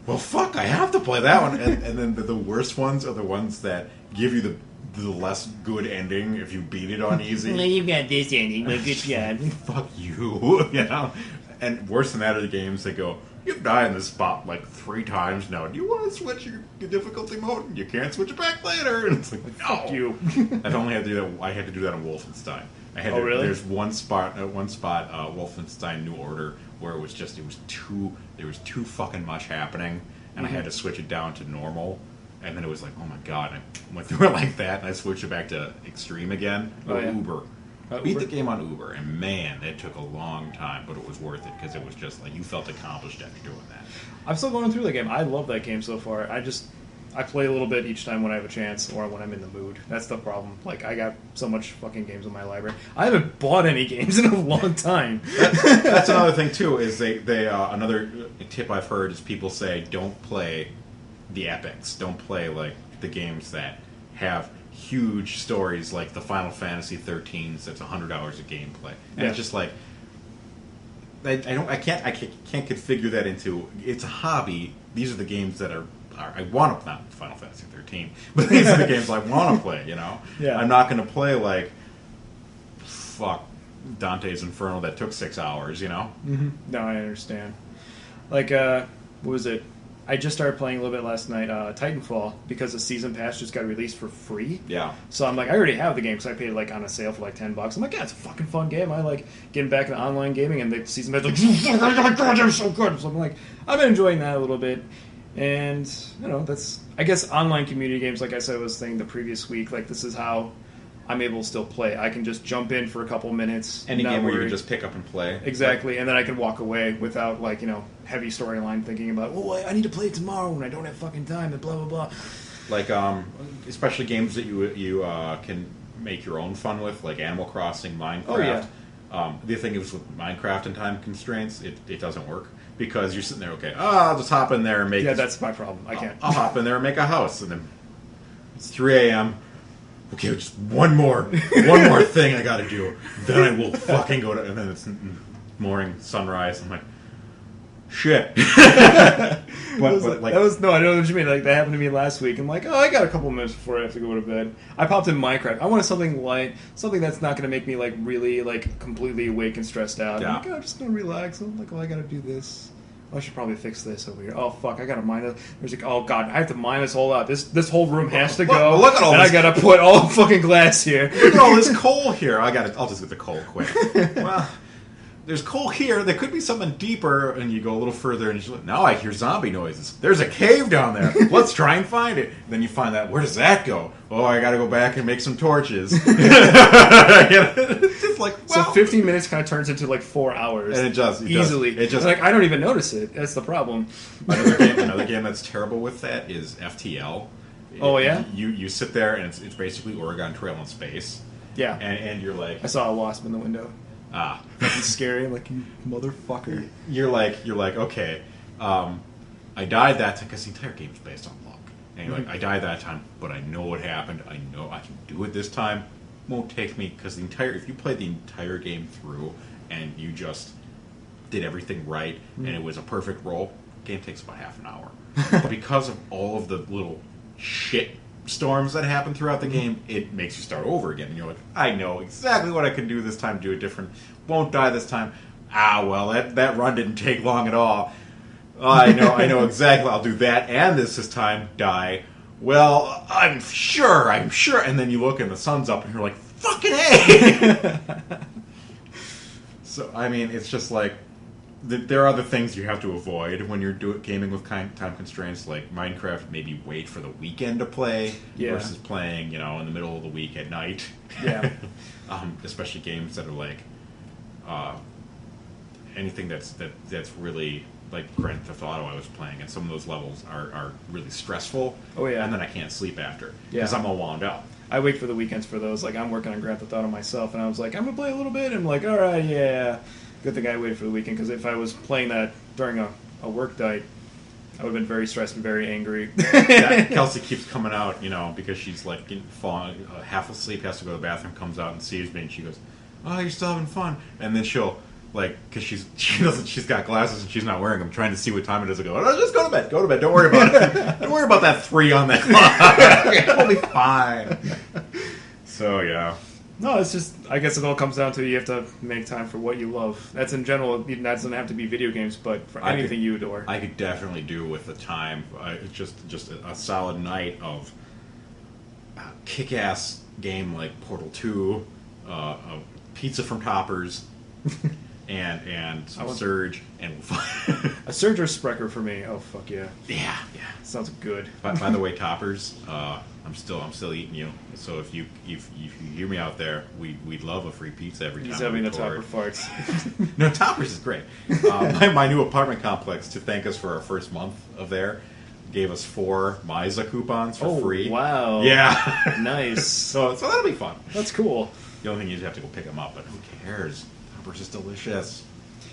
well, fuck, I have to play that one. And then the worst ones are the ones that give you the less good ending if you beat it on easy. Well, you got this ending, but good job. Fuck you, you know? And worse than that are the games that go, you die in this spot like 3 times now. Do you want to switch your difficulty mode? You can't switch it back later. And it's like, no. Fuck you. I've only had to do that. I had to do that on Wolfenstein. Really? There's one spot, Wolfenstein New Order, where it was too fucking much happening, and I had to switch it down to normal, and then it was like, oh my god, I went through it like that, and I switched it back to extreme again, Uber. Beat the game on Uber, and man, it took a long time, but it was worth it, because it was just like, you felt accomplished after doing that. I'm still going through the game. I love that game so far. I play a little bit each time when I have a chance or when I'm in the mood. That's the problem. Like, I got so much fucking games in my library. I haven't bought any games in a long time. That's another thing too. Is they another tip I've heard is people say don't play the epics. Don't play like the games that have huge stories like the Final Fantasy 13s. That's $100 of gameplay, and it's just like I can't configure that into. It's a hobby. These are the games that are I want to play. Not Final Fantasy 13, but these are the games I want to play. You know, I'm not going to play like Dante's Inferno that took 6 hours. You know. Mm-hmm. No, I understand. Like, what was it? I just started playing a little bit last night, Titanfall, because the season pass just got released for free. Yeah. So I'm like, I already have the game, so I paid it like on a sale for like $10. I'm like, yeah, it's a fucking fun game. I like getting back into online gaming, and the season pass like, oh my god, they're so good. So I'm like, I've been enjoying that a little bit, and you know, that's I guess online community games, like I said, was saying the previous week. Like, this is how I'm able to still play. I can just jump in for a couple minutes. Any game where you can just pick up and play. Exactly, and then I can walk away without, like, you know, heavy storyline thinking about, oh, I need to play it tomorrow and I don't have fucking time and blah, blah, blah. Like, especially games that you can make your own fun with, like Animal Crossing, Minecraft. Oh, yeah. The thing is with Minecraft and time constraints, it doesn't work. Because you're sitting there, okay, I'll just hop in there and make... Yeah, that's my problem. I can't. I'll hop in there and make a house. And then it's 3 a.m., okay, just one more thing I gotta do. Then I will fucking go to... And then it's morning, sunrise. I'm like, shit. No, I know what you mean. Like, that happened to me last week. I'm like, I got a couple minutes before I have to go to bed. I popped in Minecraft. I wanted something light, something that's not going to make me, like, really, like, completely awake and stressed out. Yeah. I'm like, I'm just going to relax. I'm like, I got to do this. I should probably fix this over here. Oh, fuck, I gotta mine it. There's like, oh, God, I have to mine this whole out. This whole room has to go. Look at all and this. I gotta put all the fucking glass here. Look at all this coal here. I'll just get the coal quick. Well, there's coal here. There could be something deeper. And you go a little further, and you're like, now I hear zombie noises. There's a cave down there. Let's try and find it. And then you find that. Where does that go? Oh, I gotta go back and make some torches. It's just like, well. So 15 minutes kind of turns into like 4 hours. And it just easily. It just like, I don't even notice it. That's the problem. Another game that's terrible with that is FTL. Oh, yeah? You sit there, and it's basically Oregon Trail in space. Yeah. And you're like... I saw a wasp in the window. Fucking scary. I'm like, you motherfucker. You're like, okay, I died that time, because the entire game is based on luck. And you're like, I died that time, but I know what happened. I know I can do it this time. Won't take me, because if you play the entire game through, and you just did everything right, and it was a perfect roll, the game takes about half an hour. But because of all of the little shit storms that happen throughout the game, it makes you start over again. And you're like, I know exactly what I can do this time to do it different. Won't die this time. Well, that run didn't take long at all. I know exactly. I'll do that and this time. Die. Well, I'm sure. And then you look and the sun's up and you're like, fucking A! So, I mean, it's just like, there are other things you have to avoid when you're gaming with time constraints, like Minecraft. Maybe wait for the weekend to play versus playing, in the middle of the week at night. Yeah. Especially games that are like anything that's really like Grand Theft Auto I was playing, and some of those levels are really stressful. Oh yeah. And then I can't sleep after because I'm all wound up. I wait for the weekends for those. Like, I'm working on Grand Theft Auto myself, and I was like, I'm gonna play a little bit. And I'm like, all right, yeah. Good thing I waited for the weekend, because if I was playing that during a work night, I would have been very stressed and very angry. Yeah, Kelsey keeps coming out, because she's like falling half asleep, has to go to the bathroom, comes out and sees me, and she goes, "Oh, you're still having fun." And then she'll because she's got glasses and she's not wearing them, trying to see what time it is. I go, "Oh, just go to bed. Don't worry about it. Don't worry about that 3 on that clock. It'll be fine." So yeah. No, it's just, I guess it all comes down to you have to make time for what you love. That's in general, that doesn't have to be video games, but for anything you adore. I could definitely do with the time, just a solid night of a kick-ass game like Portal 2, pizza from Toppers, and some Surge, and a Surge or Sprecher for me. Oh, fuck yeah. Yeah. Sounds good. By the way, Toppers, I'm still eating you. So if you hear me out there, we'd love a free pizza every time. He's having the Topper farts. No, Toppers is great. My new apartment complex, to thank us for our first month of there, gave us 4 Misa coupons for free. Wow. Yeah. Nice. So that'll be fun. That's cool. The only thing is you have to go pick them up, but who cares? Peppers is delicious.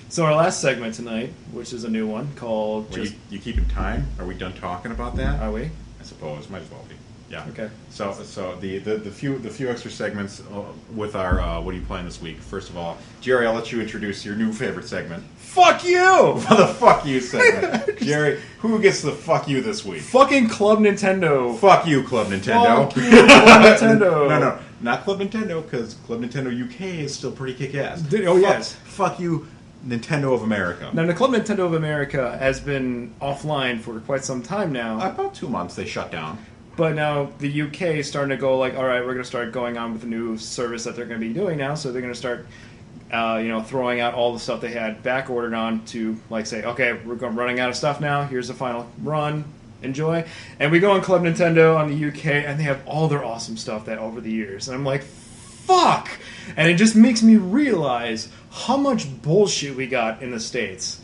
So our last segment tonight, which is a new one called... You keeping time? Are we done talking about that? Are we? I suppose. Might as well be. Yeah. Okay. So the few extra segments with our what are you playing this week? First of all, Jerry, I'll let you introduce your new favorite segment. Fuck you! The fuck you segment. Jerry, who gets the fuck you this week? Fucking Club Nintendo. Fuck you, Club Nintendo. Fuck you, Club Nintendo. No, not Club Nintendo, because Club Nintendo UK is still pretty kick-ass. Yes. Fuck you, Nintendo of America. Now, the Club Nintendo of America has been offline for quite some time now. About 2 months they shut down. But now the UK is starting to go like, all right, we're going to start going on with a new service that they're going to be doing now. So they're going to start, throwing out all the stuff they had back ordered on to like say, okay, we're running out of stuff now. Here's the final run. Enjoy. And we go on Club Nintendo on the UK, and they have all their awesome stuff that over the years. And I'm like, fuck! And it just makes me realize how much bullshit we got in the States.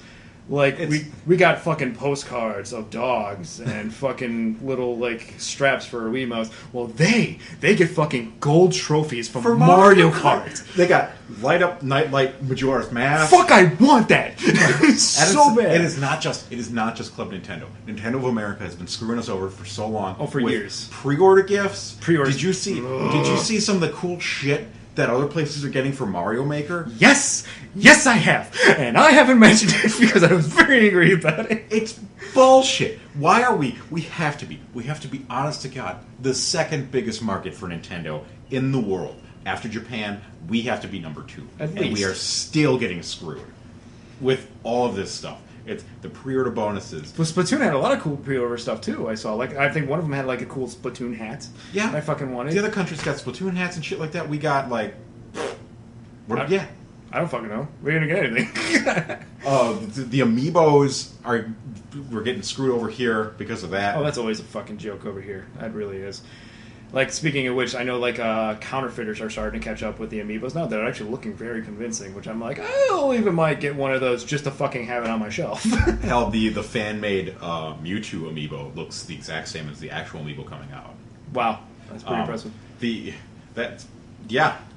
Like, we got fucking postcards of dogs and fucking little, like, straps for Wiimotes. Well, they get fucking gold trophies from Mario Kart. They got light-up Nightlight Majora's Mask. Fuck, I want that! So bad. It is not just Club Nintendo. Nintendo of America has been screwing us over for so long. Oh, for years. Pre-order gifts. Pre-orders. Did you see some of the cool shit that other places are getting for Mario Maker? Yes! Yes, I have! And I haven't mentioned it because I was very angry about it. It's bullshit. Why are we have to be honest to God, the second biggest market for Nintendo in the world. After Japan, we have to be number 2. And we are still getting screwed with all of this stuff. It's the pre-order bonuses. Well, Splatoon had a lot of cool pre-order stuff too. I saw, like, I think one of them had like a cool Splatoon hat. Yeah, I fucking wanted. The other countries got Splatoon hats and shit like that. We got like, I don't fucking know. We didn't get anything. The Amiibos we're getting screwed over here because of that. Oh, that's always a fucking joke over here. That really is. Like, speaking of which, I know, like, counterfeiters are starting to catch up with the Amiibos now. They're actually looking very convincing, which I'm like, I'll even might get one of those just to fucking have it on my shelf. Hell, the fan-made Mewtwo Amiibo looks the exact same as the actual Amiibo coming out. Wow. That's pretty impressive.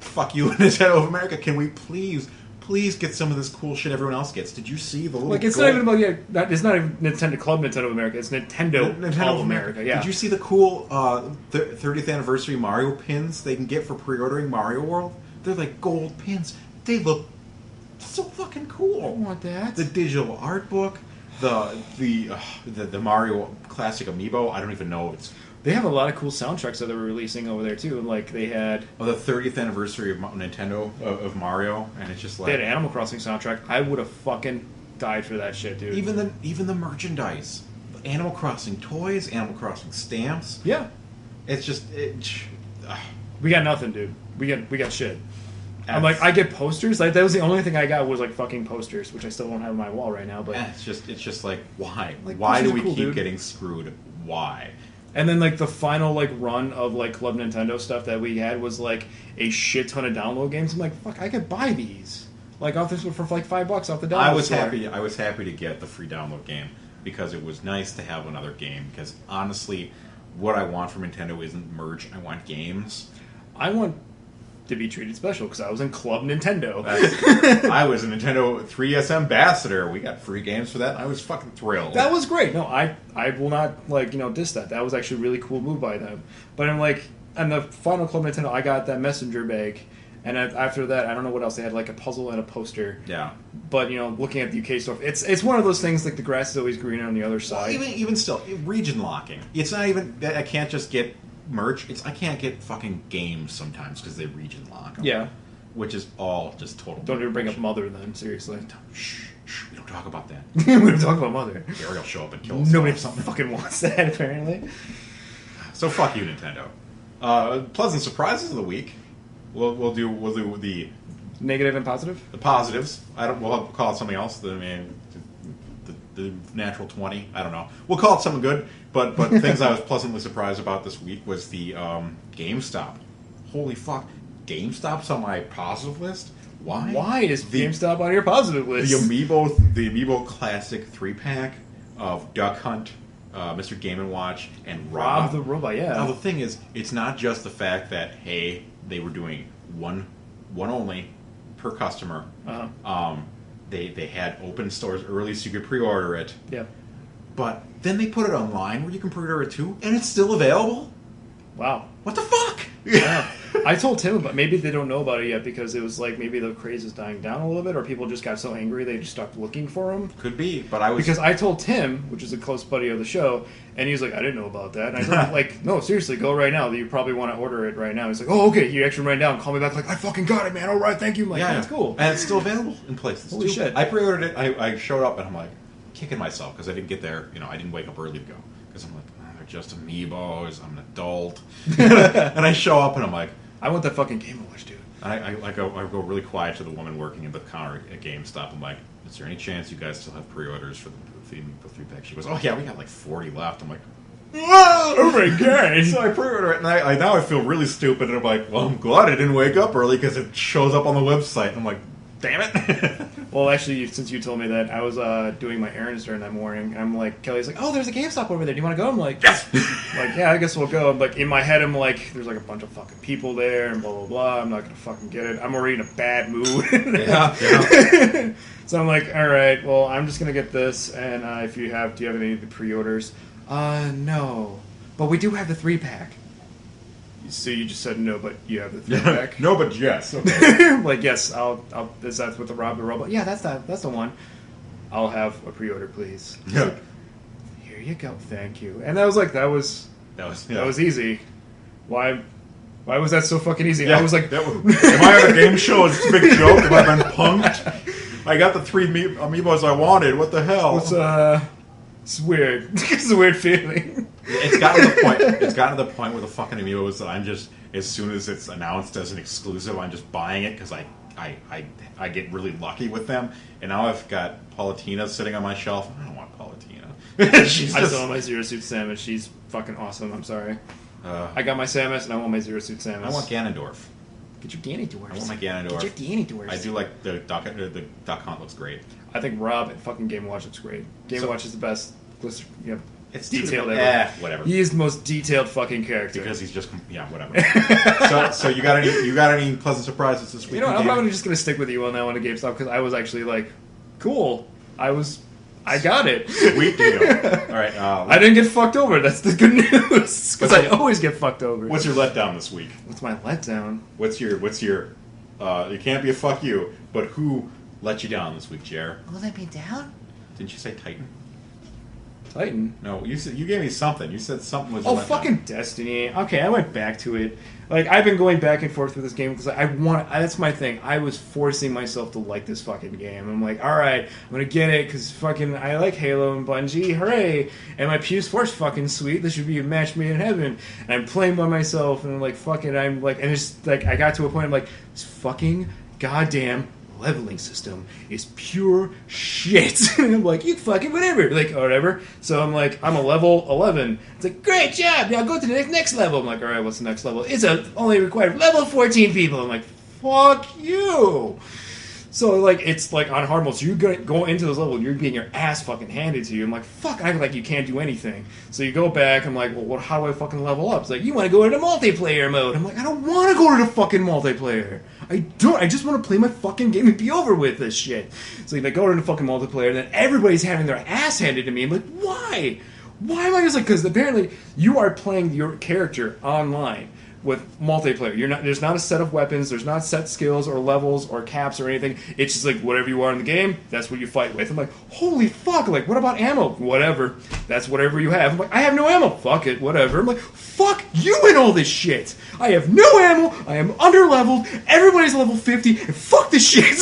Fuck you, Nintendo of America. Can we please get some of this cool shit everyone else gets? Did you see the little... Like, it's not even about, it's not even Nintendo Club Nintendo of America. It's Nintendo of America, yeah. Did you see the cool 30th anniversary Mario pins they can get for pre-ordering Mario World? They're like gold pins. They look so fucking cool. I want that. The digital art book, the Mario Classic Amiibo. I don't even know if it's... They have a lot of cool soundtracks that they were releasing over there too. Like they had the 30th anniversary of Nintendo of Mario, and it's just like they had an Animal Crossing soundtrack. I would have fucking died for that shit, dude. Even the merchandise, Animal Crossing toys, Animal Crossing stamps. Yeah, it's just we got nothing, dude. We got shit. I'm like, I get posters. Like that was the only thing I got was like fucking posters, which I still don't have on my wall right now. But it's just like why? Like, why do we cool, keep dude. getting screwed? Why? And then, like, the final, like, run of, like, Club Nintendo stuff that we had was, like, a shit ton of download games. I'm like, fuck, I could buy these. Like, off this for, like, $5 off the download I was store. happy to get the free download game because it was nice to have another game. Because, honestly, what I want from Nintendo isn't merch. I want games. I want to be treated special because I was in Club Nintendo. I was a Nintendo 3DS ambassador. We got free games for that. I was fucking thrilled. That was great. No, I will not like diss that. That was actually a really cool move by them. But I'm like, and the final Club Nintendo, I got that messenger bag, and after that, I don't know what else they had, like a puzzle and a poster. Yeah. But looking at the UK stuff, it's one of those things like the grass is always greener on the other side. Well, even still, region locking. It's not even that I can't just get merch. I can't get fucking games sometimes because they region lock them. Yeah. Which is all just total. Don't even bring up Mother then, seriously. Shh, we don't talk about that. We don't talk about Mother. Gary will show up and kill us. Nobody fucking wants that, apparently. So fuck you, Nintendo. Pleasant surprises of the week. We'll do the negative and positive. The positives. We'll call it something else. The natural 20. I don't know. We'll call it something good. But things I was pleasantly surprised about this week was the GameStop. Holy fuck. GameStop's on my positive list? Why? Why is GameStop on your positive list? The Amiibo Classic 3-pack of Duck Hunt, Mr. Game & Watch, and Rob the Robot, yeah. Now, the thing is, it's not just the fact that, hey, they were doing one only per customer. Uh-huh. They had open stores early so you could pre-order it. Yeah. But then they put it online where you can pre-order it too, and it's still available? Wow. What the fuck? Yeah. I told Tim about maybe they don't know about it yet because it was like maybe the craze is dying down a little bit or people just got so angry they just stopped looking for them. Could be, but I was... Because I told Tim, which is a close buddy of the show, and he was like, I didn't know about that. And I told him, like, no, seriously, go right now. You probably want to order it right now. He's like, oh, okay. You actually ran down, call me back, like, I fucking got it, man. All right, thank you. I'm like, yeah, that's cool. And it's still available in places. Holy shit. I pre-ordered it. I showed up, and I'm like, kicking myself because I didn't get there. I didn't wake up early to go. Because I'm like, they're just Amiibos. I'm an adult. And I show up, and I'm like... I want that fucking Game & Watch, dude. I go really quiet to the woman working in the counter at GameStop. I'm like, is there any chance you guys still have pre-orders for the 3-pack? She goes, oh yeah, we got like 40 left. I'm like, whoa! Oh my god! So I pre-order it, and now I feel really stupid, and I'm like, well, I'm glad I didn't wake up early because it shows up on the website. And I'm like, damn it. Well, actually, since you told me that, I was doing my errands during that morning, and I'm like, Kelly's like, oh, there's a GameStop over there. Do you want to go? I'm like, yes! Like, yeah, I guess we'll go. I'm like, in my head, I'm like, there's like a bunch of fucking people there, and blah, blah, blah. I'm not going to fucking get it. I'm already in a bad mood. Yeah. So I'm like, all right, well, I'm just going to get this, and do you have any of the pre-orders? No. But we do have the 3-pack. So you just said no, but you have the 3-pack? No, but yes. Okay. Like, yes, I'll is that with the Rob the Robot? Yeah, that's the one. I'll have a pre-order, please. Yeah. Like, here you go, thank you. And that was easy. Why was that so fucking easy? Yeah, I was like, am I on a game show? Is this a big joke? Have I been punked? I got the 3 Amiibos I wanted. What the hell? It's weird. It's a weird feeling. It's gotten to the point with the fucking Amiibos that I'm just, as soon as it's announced as an exclusive, I'm just buying it because I get really lucky with them. And now I've got Palutena sitting on my shelf. I don't want Palutena. I still want my Zero Suit Samus. She's fucking awesome. I'm sorry. I got my Samus and I want my Zero Suit Samus. I want Ganondorf. Get your Ganondorf. I want my Ganondorf. Get your Ganondorf. I do like the Duck Hunt looks great. I think Rob and fucking Game & Watch looks great. Game & Watch is the best. It's detailed ever. Whatever. He is the most detailed fucking character. Because he's just whatever. so you got any pleasant surprises this week? You know, I'm probably just gonna stick with you on that one at GameStop because I was actually like, cool. I got it. Sweet deal. All right. I didn't get fucked over. That's the good news. Because I always get fucked over. What's your letdown this week? What's my letdown? What's your? It can't be a fuck you, but who let you down this week, Jer? Will let me down? Didn't you say Titan? Titan? No, you gave me something. You said something was. Oh, fucking Destiny. Okay, I went back to it. Like, I've been going back and forth with this game because that's my thing. I was forcing myself to like this fucking game. I'm like, alright, I'm gonna get it because fucking I like Halo and Bungie, hooray! And my Puce Force fucking sweet. This should be a match made in heaven. And I'm playing by myself and I'm like, fucking, and it's like, I got to a point, I'm like, this fucking goddamn leveling system is pure shit. And I'm like, you fucking whatever. Like, whatever. So I'm like, I'm a level 11. It's like, great job. Now go to the next level. I'm like, all right, what's the next level? It's only required level 14 people. I'm like, fuck you. So, like, it's like on hard mode. So you're going to go into this level and you're getting your ass fucking handed to you. I'm like, fuck, I act like you can't do anything. So you go back. I'm like, well, how do I fucking level up? It's like, you want to go into multiplayer mode. I'm like, I don't want to go to the fucking multiplayer. I don't. I just want to play my fucking game and be over with this shit. So like, I go into fucking multiplayer and then everybody's having their ass handed to me. I'm like, why? Why am I just like, because apparently you are playing your character online with multiplayer. There's not a set of weapons, there's not set skills or levels or caps or anything. It's just like whatever you are in the game, that's what you fight with. I'm like, holy fuck, like what about ammo? Whatever. That's whatever you have. I'm like, I have no ammo. Fuck it, whatever. I'm like, fuck you and all this shit. I have no ammo, I am under-leveled, everybody's level 50, and fuck this shit.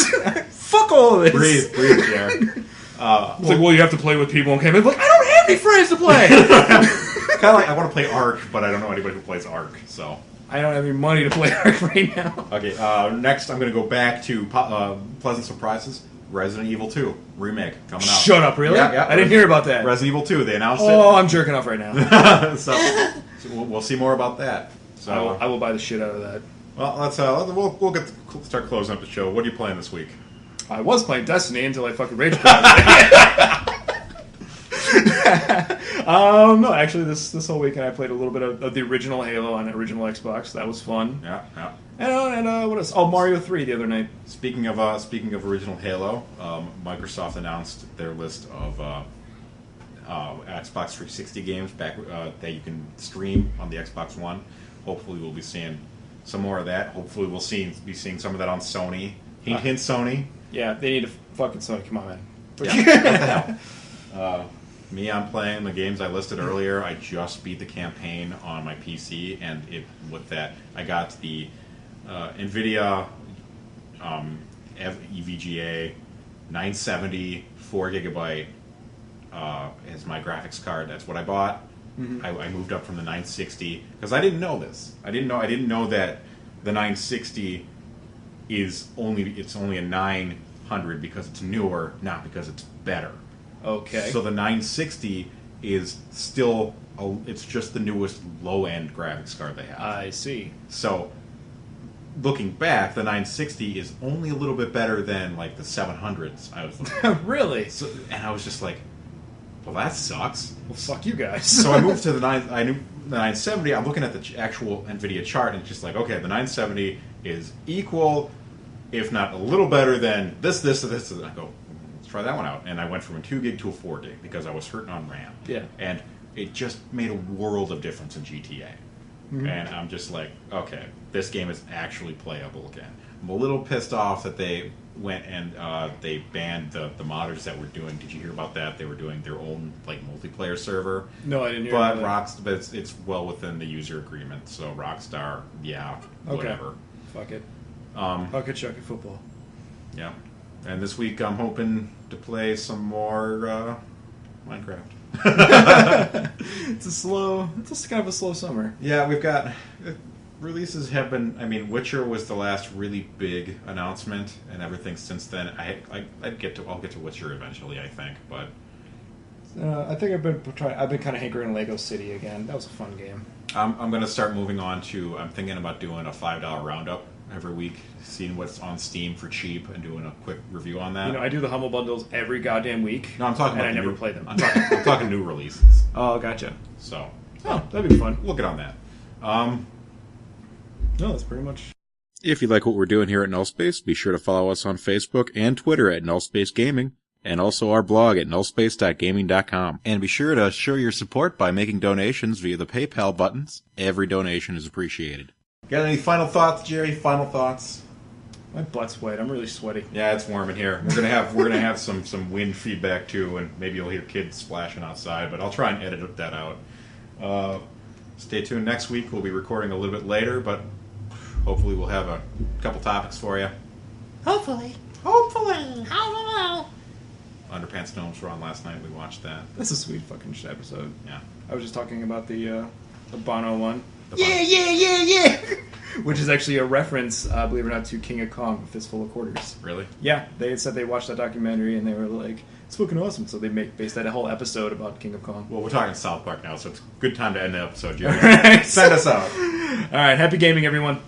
Fuck all of this. Breathe, Jared. It's like, well, you have to play with people. Okay, I'm like, I don't have any friends to play. Kind of like I want to play Ark, but I don't know anybody who plays Ark, so I don't have any money to play Ark right now. Okay, next I'm going to go back to pleasant surposes. Resident Evil 2 remake coming out. Shut up, really? Yeah, I didn't hear about that. Resident Evil 2, they announced it. Oh, I'm jerking off right now. so we'll see more about that. So I will buy the shit out of that. Well, let's we'll start closing up the show. What are you playing this week? I was playing Destiny until I fucking rage quit. No, actually, this whole weekend I played a little bit of the original Halo on the original Xbox. That was fun. Yeah. And what else? Oh, Mario 3 the other night. Speaking of original Halo, Microsoft announced their list of Xbox 360 games back that you can stream on the Xbox One. Hopefully, we'll be seeing some more of that. Hopefully, we'll be seeing some of that on Sony. Hint, Sony. Yeah, they need to fucking Sony. Come on, man. Yeah, what the hell? I'm playing the games I listed earlier. I just beat the campaign on my PC, and with that, I got the NVIDIA EVGA 970 4GB as my graphics card. That's what I bought. Mm-hmm. I moved up from the 960 because I didn't know this. I didn't know that the 960 is only a 900 because it's newer, not because it's better. Okay. So the 960 is still it's just the newest low-end graphics card they have. I see. So looking back, the 960 is only a little bit better than like the 700s I was looking at. Really? So, and I was just like, well, that sucks. Well, fuck you guys. So I moved to the 970. I'm looking at the actual NVIDIA chart, and it's just like, okay, the 970 is equal, if not a little better than this. And I go, let's try that one out. And I went from a 2 gig to a 4 gig because I was hurting on RAM. Yeah. And it just made a world of difference in GTA. Mm-hmm. And I'm just like, okay, this game is actually playable again. I'm a little pissed off that they went and they banned the modders that were doing. Did you hear about that? They were doing their own like multiplayer server. No, I didn't hear about that. But it's well within the user agreement. So Rockstar, yeah, whatever. Okay. Fuck it. Fuck it, chuck it, football. Yeah. And this week I'm hoping to play some more Minecraft. It's just kind of a slow summer. Yeah, we've got releases have been. I mean, Witcher was the last really big announcement, and everything since then. I'll get to Witcher eventually, I think, but I think I've been kind of hankering Lego City again. That was a fun game. I'm going to start moving on to. I'm thinking about doing a $5 roundup every week, seeing what's on Steam for cheap, and doing a quick review on that. You know, I do the Humble Bundles every goddamn week. No, I'm talking about. And I never play them. I'm talking new releases. Oh, gotcha. So, that'd be fun. We'll get on that. No, that's pretty much. If you like what we're doing here at Nullspace, be sure to follow us on Facebook and Twitter at Nullspace Gaming, and also our blog at nullspace.gaming.com. And be sure to show your support by making donations via the PayPal buttons. Every donation is appreciated. Got any final thoughts, Jerry? Final thoughts? My butt's wet. I'm really sweaty. Yeah, it's warm in here. We're gonna have some wind feedback too, and maybe you'll hear kids splashing outside. But I'll try and edit that out. Stay tuned. Next week we'll be recording a little bit later, but hopefully we'll have a couple topics for you. Hopefully. Underpants Gnomes were on last night. We watched that. That's a sweet fucking episode. Yeah. I was just talking about the Bono one. Yeah. Which is actually a reference, believe it or not, to King of Kong, A Fistful of Quarters. Really? Yeah, they had said they watched that documentary and they were like, it's fucking awesome. So they based that whole episode about King of Kong. Well, we're talking South Park now, so it's a good time to end the episode, Jerry. All right. Send us out. All right, happy gaming, everyone.